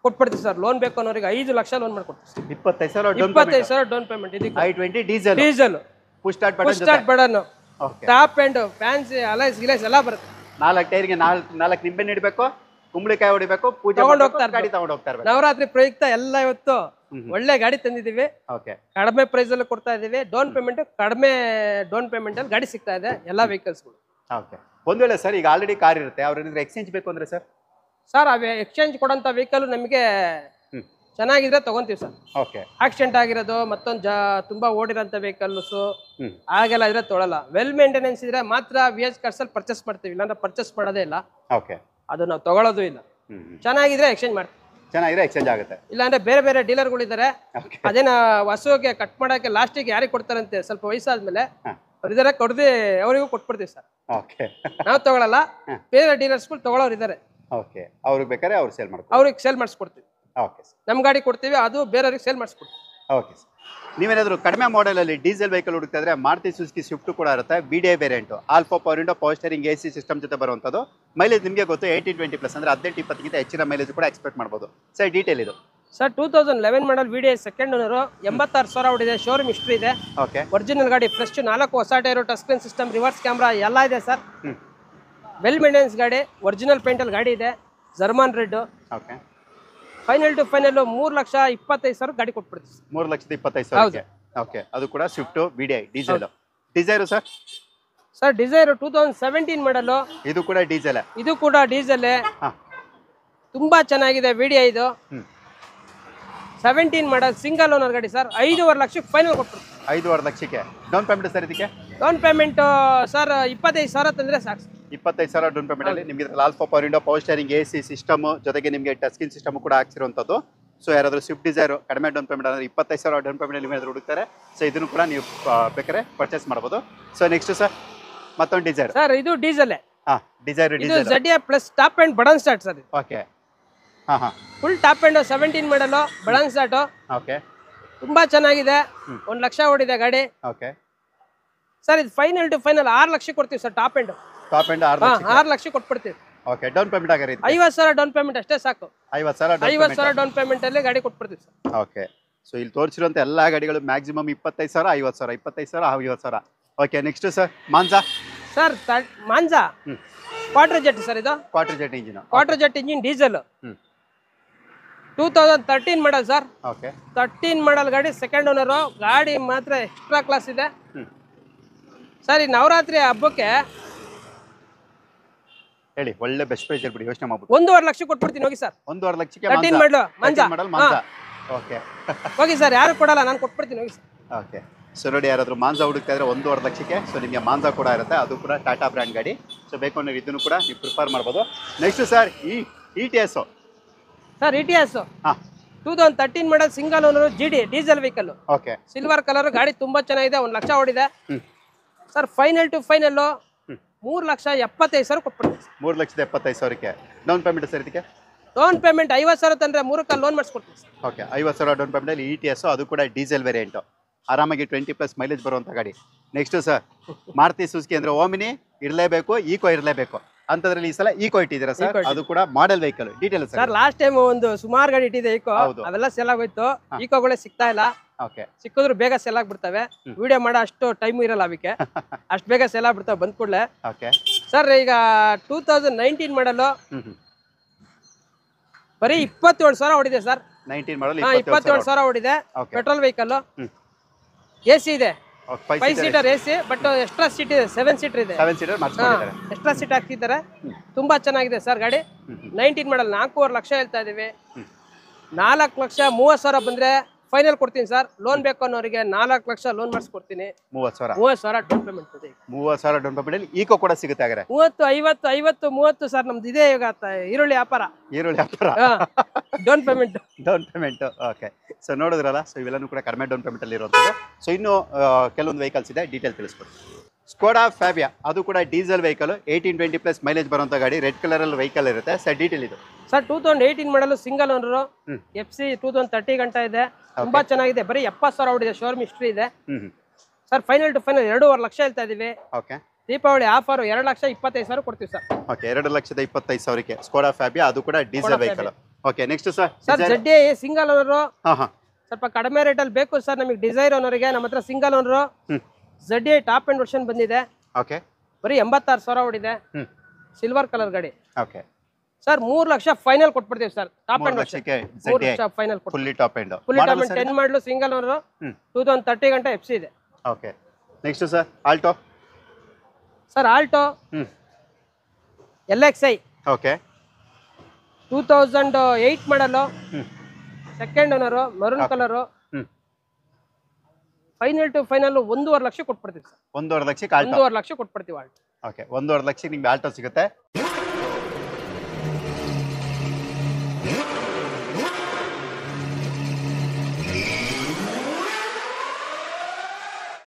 ಕೊಟ್ಬಿಡ್ತೀವಿ ಸರ್. ಲೋನ್ ಬೇಕು ಅನ್ನೋರಿಗೆ 5 ಲಕ್ಷ ಲೋನ್ ಮಾಡ್ಕೊಡ್ತೀವಿ. 25,000 ಡೌನ್ ಪೇಮೆಂಟ್. ಇದಕ್ಕೆ i20 diesel push start button, top end, fancy, alloys ಗಿಲೈಸ್ ಎಲ್ಲ ಬರುತ್ತೆ. 4 ಟೈರ್ಗೆ 4 ನಿಂಬೆ ನೀಡಬೇಕು, ಕುಂಬಳಿಕಾಯಿ ಹೊಡಿಬೇಕು, ಪೂಜೆ ತಗೊಂಡು ಹೋಗ್ತಾರೆ ಗಾಡಿ ತಗೊಂಡು ಹೋಗ್ತಾರೆ. ನವರಾತ್ರಿ ಪ್ರಯುಕ್ತ ಎಲ್ಲ ಇವತ್ತು ಒಳ್ಳೆ ಗಾಡಿ ತಂದಿದ್ದೀವಿ, ಓಕೆ ಕಡಿಮೆ ಪ್ರೈಸ್ ಅಲ್ಲಿ ಕೊಡ್ತಾ ಇದೀವಿ. ಕಡಿಮೆ ಡೌನ್ ಪೇಮೆಂಟ್ ಅಲ್ಲಿ ಗಾಡಿ ಸಿಗ್ತಾ ಇದೆ ಎಲ್ಲಾ ವೆಹಿಕಲ್ಸ್ಗಳು. ಓಕೆ. ಒಂದ್ ವೇಳೆ ಸರ್ ಈಗ ಆಲ್ರೆಡಿ ಕಾರ್ ಇರುತ್ತೆ, ಅವ್ರೇನಾದ್ರೆ ಎಕ್ಸ್ಚೇಂಜ್ ಬೇಕು ಅಂದ್ರೆ ಸರ್? ಸರ್ ಅವೇ ಎಕ್ಸ್ಚೇಂಜ್ ಕೊಡೋಂಥ ವೆಹಿಕಲ್ ನಮಗೆ ಚೆನ್ನಾಗಿದ್ರೆ ತಗೊಂತೀವಿ ಸರ್. ಓಕೆ. ಆಕ್ಸಿಡೆಂಟ್ ಆಗಿರೋದು ಮತ್ತೊಂದು ತುಂಬಾ ಓಡಿರೋಂಥ ವೆಹಿಕಲ್ಸ್ ಹಾಗೆಲ್ಲ ಇದ್ರೆ ತೊಗೊಳಲ್ಲ. ವೆಲ್ ಮೇಂಟೆನೆನ್ಸ್ ಇದ್ರೆ ಮಾತ್ರ VH ಕಾರ್ಸ್ ಅಲ್ಲಿ ಪರ್ಚೇಸ್ ಮಾಡ್ತೀವಿ, ಇಲ್ಲಾಂದ್ರೆ ಪರ್ಚೇಸ್ ಮಾಡೋದೇ ಇಲ್ಲ. ಓಕೆ. ಅದು ನಾವು ತಗೊಳ್ಳೋದು ಇಲ್ಲ. ಚೆನ್ನಾಗಿದ್ರೆ ಎಕ್ಸ್ಚೇಂಜ್ ಮಾಡ್ತೀವಿ, ಚೆನ್ನಾಗಿದ್ರೆ ಎಕ್ಸ್ಚೇಂಜ್ ಆಗುತ್ತೆ. ಇಲ್ಲಾಂದ್ರೆ ಬೇರೆ ಬೇರೆ ಡೀಲರ್ಗಳು ಇದ್ದಾರೆ, ಅದೇನ ಹಸುಗೆ ಕಟ್ ಮಾಡಕ್ಕೆ ಲಾಸ್ಟಿಗೆ ಯಾರಿಗೆ ಕೊಡ್ತಾರಂತೆ ಸ್ವಲ್ಪ ವಯಸ್ಸಾದ್ಮೇಲೆ ಅವ್ರಿದ್ದಾರೆ, ಕೊಡದೆ ಅವರಿಗೂ ಕೊಟ್ಬಿಡ್ತೀವಿ ಸರ್. ಓಕೆ. ನಾವು ತಗೊಳಲ್ಲ, ಬೇರೆ ಡೀಲರ್ಸ್ಗಳು ತಗೊಳ್ಳೋರು ಇದ್ದಾರೆ, ಓಕೆ. ಅವ್ರಿಗೆ ಬೇಕಾದ್ರೆ ಅವ್ರು ಸೇಲ್ ಮಾಡ್ತಾರೆ, ಅವ್ರಿಗೆ ಸೇಲ್ ಮಾಡಿಸ್ಕೊಡ್ತೀವಿ. Okay sir. ನಮ್ಮ ಗಾಡಿ ಕೊಡ್ತೀವಿ, ಅದು ಬೇರೆಯವ್ರಿಗೆ ಸೇಲ್ ಮಾಡಿಸ್ಕೊಡ್ತೀವಿ. Okay sir. ನೀವೇನಾದರೂ ಕಡಿಮೆ ಮಾಡೆಲಲ್ಲಿ ಡೀಸೆಲ್ ವೆಹಿಕಲ್ ಹುಡುಕ್ತಾ ಇದ್ರೆ ಮಾರುತಿ ಸುಜುಕಿ ಸ್ವಿಫ್ಟ್ ಕೂಡ ಇರುತ್ತೆ. BDI variant, alpha power window, power steering, AC system ಜೊತೆ ಬರುವಂಥದ್ದು. ಮೈಲೇಜ್ ನಿಮಗೆ ಗೊತ್ತು 18-20+ ಅಂದರೆ 18-20ಗಿಂತ ಹೆಚ್ಚಿನ ಮೈಲೇಜ್ ಕೂಡ ಎಕ್ಸ್ಪೆಕ್ಟ್ ಮಾಡ್ಬೋದು. ಸರ್ ಡೀಟೇಲ್ ಇದು sir 2011 model VDI second owner, 86,000 ಹೊಡಿದೆ, ಶೋರೂಮ್ ಹಿಸ್ಟ್ರಿ ಇದೆ. ಓಕೆ. ಒರಿಜಿನಲ್ ಗಾಡಿ, ಫ್ರೆಶ್ 4 ಹೊಸ tyre, touch screen system, reverse camera ಎಲ್ಲ ಇದೆ ಸರ್. ವೆಲ್ ಮೇಂಟೆನೆನ್ಸ್ ಗಾಡಿ, ಒರಿಜಿನಲ್ ಪೇಂಟಲ್ಲಿ ಗಾಡಿ ಇದೆ, German red. Okay. Final to final 3,25,000 ಗಾಡಿ ಕೊಟ್ಬಿಡ್ತೀವಿ. 3,25,000. ಓಕೆ. ಅದು ಕೂಡ Swift BDI diesel. Dzire sir? Sir Dzire 2017 model, ಇದು ಕೂಡ ಡೀಸೆಲ್. ಇದು ಕೂಡ ಡೀಸೆಲ್, ತುಂಬಾ ಚೆನ್ನಾಗಿದೆ. VDI ಇದು 17 ಮಾಡಲ್, ಸಿಂಗಲ್ ಓನರ್ ಗಾಡಿ ಸರ್. 5.5 ಲಕ್ಷಕ್ಕೆ ಫೈನಲ್ ಕೊಟ್ಬಿಡ್ತೀವಿ. 5.5 ಲಕ್ಷಕ್ಕೆ ಡೌನ್ ಪೇಮೆಂಟ್ ಸರ್? ಇದಕ್ಕೆ ಡೌನ್ ಪೇಮೆಂಟ್ ಸರ್ 25,000 ತಂದ್ರೆ ಸಾಕು. 25,000 ಡೌನ್ ಪೇಮೆಂಟ್ ಅಲ್ಲಿ ನಿಮಗೆ alpha power window, power steering, AC system ಜೊತೆಗೆ ನಿಮಗೆ ಟಚ್ ಸ್ಕ್ರೀನ್ ಸಿಸ್ಟಮ್ ಕೂಡ ಹಾಕ್ಸಿರುವಂಥದ್ದು. ಸೊ ಯಾರಾದರೂ ಸ್ವಿಫ್ಟ್ ಡಿಸೈರ್ ಕಡಿಮೆ ಡೌನ್ ಪೇಮೆಂಟ್ ಅಂದರೆ 25,000 ಡೌನ್ ಪೇಮೆಂಟ್ ಅಲ್ಲಿ ಏನಾದರೂ ಹುಡುಕ್ತಾರೆ, ಸೊ ಇದನ್ನು ಕೂಡ ನೀವು ಬೇಕಾದ್ರೆ ಪರ್ಚೇಸ್ ಮಾಡ್ಬೋದು. ಸೊ ನೆಕ್ಸ್ಟ್ ಸರ್ ಮತ್ತೊಂದು ಡಿಸೈರ್. ಸರ್ ಇದು ಡೀಸೆಲ್. ಡಿಸೈರ್ ಇದು ZA plus top end button start sir. Okay. Full top end 17 model, button start. Okay. ತುಂಬಾ ಚೆನ್ನಾಗಿದೆ, 1 ಲಕ್ಷ ಓಡಿದೆ ಗಾಡಿ. ಓಕೆ. ಸರ್ ಇದು ಫೈನಲ್ ಟು ಫೈನಲ್ 6 ಲಕ್ಷ ಕೊಡ್ತೀವಿ ಸರ್. ಟಾಪ್ ಅಂಡ್ 6 ಲಕ್ಷ ಕೊಟ್ಬಿಡ್ತೀವಿ. ಓಕೆ. ಡೌನ್ ಪೇಮೆಂಟ್ ಆಗಿರಿ 50,000 ಡೌನ್ ಪೇಮೆಂಟ್ ಅಷ್ಟೇ ಸಾಕು. 50,000 ಡೌನ್ ಪೇಮೆಂಟ್ ಅಲ್ಲಿ ಗಾಡಿ ಕೊಟ್ಬಿಡ್ತೀವಿ ಸರ್. ಓಕೆ. ಸೊ ಇಲ್ಲಿ ತೋರಿಸಿರುವಂತ ಎಲ್ಲಾ ಗಾಡಿಗಳು maximum 25,000, 50,000, 25,000, 50,000. Okay. Next sir Manza. Sir Manza Quadrajet sir. ಇದು Quadrajet engine. Quadrajet engine diesel 2013 model sir. Okay. 13 model ಗಾಡಿ, ಸೆಕೆಂಡ್ ಓನರು. ಗಾಡಿ ಮಾತ್ರ ಎಕ್ಸ್ಟ್ರಾ ಕ್ಲಾಸ್ ಇದೆ ಸರ್. ಈ ನವರಾತ್ರಿ ಹಬ್ಬಕ್ಕೆ ಹೇಳಿ, ಒಳ್ಳೆ ಬೆಸ್ಟ್ ಪ್ರೈಸ್ ಹೇಳ್ಬಿಡಿ, ಯೋಚನೆ ಮಾಡ್ಬಿಟ್ಟು 1.5 ಲಕ್ಷ ಕೊಟ್ಬಿಡ್ತೀನಿ ಹೋಗಿ ಸರ್. 1.5 ಲಕ್ಷಕ್ಕೆ 13 ಮಾಡಲು ಮಾನ್ಸಾ. ಓಕೆ. ಹೋಗಿ ಸರ್, ಯಾರು ಕೊಡಲ್ಲ, ನಾನು ಕೊಟ್ಬಿಡ್ತೀನಿ ಹೋಗಿ ಸರ್. ಓಕೆ. ಸೊ ನೋಡಿ, ಯಾರಾದರೂ ಮಾನ್ಸಾ ಹುಡುಕ್ತಾ ಇದ್ರೆ 1.5 ಲಕ್ಷಕ್ಕೆ ಸೊ ನಿಮಗೆ ಮಾನ್ಸಾ ಕೂಡ ಇರುತ್ತೆ. ಅದು ಕೂಡ ಟಾಟಾ ಬ್ರ್ಯಾಂಡ್ ಗಾಡಿ. ಸೊ ಬೇಕು ಅಂದ್ರೆ ಇದನ್ನು ಕೂಡ ನೀವು ಪ್ರಿಫರ್ ಮಾಡ್ಬೋದು. Next sir ETS. Sir ETS 2013 model, single owner, GD diesel vehicle. Okay. Silver colour ಗಾಡಿ, ತುಂಬಾ ಚೆನ್ನಾಗಿದೆ, 1 ಲಕ್ಷ ಓಡಿದೆ ಸರ್. ಫೈನಲ್ ಟು ಫೈನಲ್ 3,75,000 ಕೊಟ್ಬಿಡ್ತೀವಿ. 3,75,000ಕ್ಕೆ ಡೌನ್ ಪೇಮೆಂಟ್ ಸರ್? ಇದಕ್ಕೆ ಡೌನ್ ಪೇಮೆಂಟ್ 50,000 ತಂದ್ರೆ 3 ಲೋನ್ ಮಾಡಿಸ್ಕೊಡ್ತೀವಿ. ಓಕೆ. 50,000 ಡೌನ್ ಪೇಮೆಂಟ್ ಅಲ್ಲಿ ETS, ಅದು ಕೂಡ ಡೀಸೆಲ್ ವೇರಿಯಂಟ್, ಆರಾಮಾಗಿ 20+ ಮೈಲೇಜ್ ಬರುವಂತ ಗಾಡಿ. ನೆಕ್ಸ್ಟ್ ಸರ್ ಮಾರುತಿ ಸುಜುಕಿ ಅಂದ್ರೆ ಓಮಿನಿ ಇರಲೇಬೇಕು, ಈಕೋ ಇರಲೇಬೇಕು ಅಂತದ್ರಲ್ಲಿ ಈ ಸಲ ಈಕೋ ಇಟ್ಟಿದ್ದೀರಾ ಸರ್? ಅದು ಕೂಡ model vehicle. Detail sir last time ಒಂದು ಸುಮಾರು ಗಾಡಿ ಇಟ್ಟಿದೆ ಈಕೋ, ಅವೆಲ್ಲ ಸೆಲ್ ಆಗೋಯ್ತು. ಈಕೋಗಳೇ ಸಿಗ್ತಾ ಇಲ್ಲ. ಓಕೆ. ಸಿಕ್ಕಿದ್ರು ಬೇಗ ಸೆಲ್ ಆಗ್ಬಿಡ್ತವೆ, ವಿಡಿಯೋ ಮಾಡೋ ಅಷ್ಟು ಟೈಮ್ ಇರಲ್ಲ ಅದಕ್ಕೆ, ಅಷ್ಟು ಬೇಗ ಸೆಲ್ ಆಗ್ಬಿಡ್ತಾವೆ ಬಂದ್ ಕೂಡಲೇ. ಓಕೆ. ಸರ್ ಈಗ 2019 ಮಾಡಲು ಬರೀ 27,000 ಹೊಡಿದೆ ಸರ್. 19 ಮಾಡಲ್ 27,000 ಹೊಡಿದೆ. ಪೆಟ್ರೋಲ್ ವೆಹಿಕಲ್, AC ಇದೆ, 5 seater AC, but extra seat ಇದೆ, 7 ಸೀಟರ್ ಇದೆ. 7 ಸೀಟರ್ ಮಾಡಿಸ್ಕೊಂಡಿದ್ದಾರೆ, ಎಕ್ಸ್ಟ್ರಾ ಸೀಟ್ ಹಾಕ್ತಿದ್ದಾರೆ. ತುಂಬಾ ಚೆನ್ನಾಗಿದೆ ಸರ್ ಗಾಡಿ. 19 ಮಾಡಲ್ 4.5 ಲಕ್ಷ ಹೇಳ್ತಾ ಇದೀವಿ. 4,30,000 ಬಂದ್ರೆ ಫೈನಲ್ ಕೊಡ್ತೀನಿ ಸರ್. ಲೋನ್ ಬೇಕು ಅನ್ನೋರಿಗೆ 4 ಲಕ್ಷ ಲೋನ್ ಮಾಡಿಸ್ಕೊಡ್ತೀನಿ. 30,000 ಡೌನ್ ಪೇಮೆಂಟ್ ಇದೆ. 30,000 ಡೌನ್ ಪೇಮೆಂಟ್ ಈಕೋ ಕೂಡ ಸಿಗುತ್ತೆ ಹಾಗಾದ್ರೆ? 30, 50, 30 ಸರ್ ನಮ್ದು ಇದೆ ಈಗ ಈರುಳ್ಳಿ ವ್ಯಾಪಾರ. Down payment. ಓಕೆ. ಸೊ ನೋಡಿದ್ರಲ್ಲ, ಸೊ ಇವೆಲ್ಲನೂ ಕೂಡ ಕಡಿಮೆ ಡೌನ್ ಪೇಮೆಂಟ್ ಅಲ್ಲಿ ಇರುವಂಥದ್ದು. ಸೊ ಇನ್ನು ಕೆಲವೊಂದು ವೆಹಿಕಲ್ಸ್ ಇದೆ, ಡೀಟೇಲ್ ತಿಳಿಸ್ಕೊಡಿ. ಸ್ಕೋಡಾ ಫ್ಯಾಬಿಯಾ, ಅದು ಕೂಡ ಡೀಸೆಲ್ ವೆಹಿಕಲ್, 18-20+ ಮೈಲೇಜ್ ಬರುವಂತ ಗಾಡಿ, ರೆಡ್ ಕಲರ್ ಅಲ್ಲಿ ವೆಹಿಕಲ್ ಇರುತ್ತೆ ಸರ್. ಡೀಟೇಲ್ ಇದು ಸರ್ 2018 ಮಾಡಲು, ಸಿಂಗಲ್ ಓನರು, FC 2030 ಗಂಟ ಇದೆ, ತುಂಬಾ ಚೆನ್ನಾಗಿದೆ. ಬರೀ 70,000 ಹೊಡಿದೆ, ಶೋರೂಮ್ ಹಿಸ್ಟ್ರಿ ಇದೆ sir. Final to final 2.5 lakh ಹೇಳ್ತಾ ಇದೀವಿ. ಓಕೆ. ದೀಪಾವಳಿ ಆಫರ್ 2,25,000 ಕೊಡ್ತೀವಿ ಸರ್. ಓಕೆ. 2,25,000ಕ್ಕೆ ಸ್ಕೋಡಾ ಫ್ಯಾಬಿಯಾ, ಅದು ಕೂಡ diesel vehicle. Okay. Next sir ZA single owner, ಸ್ವಲ್ಪ ಕಡಿಮೆ ರೇಟಲ್ಲಿ ಬೇಕು ಸರ್ ನಮಗೆ. ಡಿಸೈರ್ ಓನರ್ಗೆ ನಮ್ಮ ಹತ್ರ single owner ZA top and version ಬಂದಿದೆ. ಓಕೆ. ಬರೀ 86,000 ಹೊಡಿದೆ, ಸಿಲ್ವರ್ ಕಲರ್ ಗಾಡಿ. ಓಕೆ. ಸರ್ 3 ಲಕ್ಷ ಫೈನಲ್ ಕೊಟ್ಬಿಡ್ತೀವಿ ಸರ್. ಟಾಪ್ 3 ಎಂಡ್ ಲಕ್ಷಕ್ಕೆ 3 ಲಕ್ಷ ಫೈನಲ್ ಕೊಟ್ಟು fully top end. Full top end 10 model single owner 2030 ಗಂಟೆ FC ಇದೆ. Okay. Next sir Alto. Sir Alto LXi okay. 2008 model second owner maroon colour. Final to final 1.5 lakh ಕೊಟ್ಬಿಡ್ತೀವಿ ಸರ್. 1.5 ಲಕ್ಷಕ್ಕೆ ಆಲ್ಟೋ. 1.5 ಲಕ್ಷ ಕೊಟ್ಬಿಡ್ತೀವಿ ಆಲ್ಟೋ. ಓಕೆ. 1.5 ಲಕ್ಷಕ್ಕೆ ನಿಮ್ಗೆ ಆಲ್ಟೋ ಸಿಗುತ್ತೆ.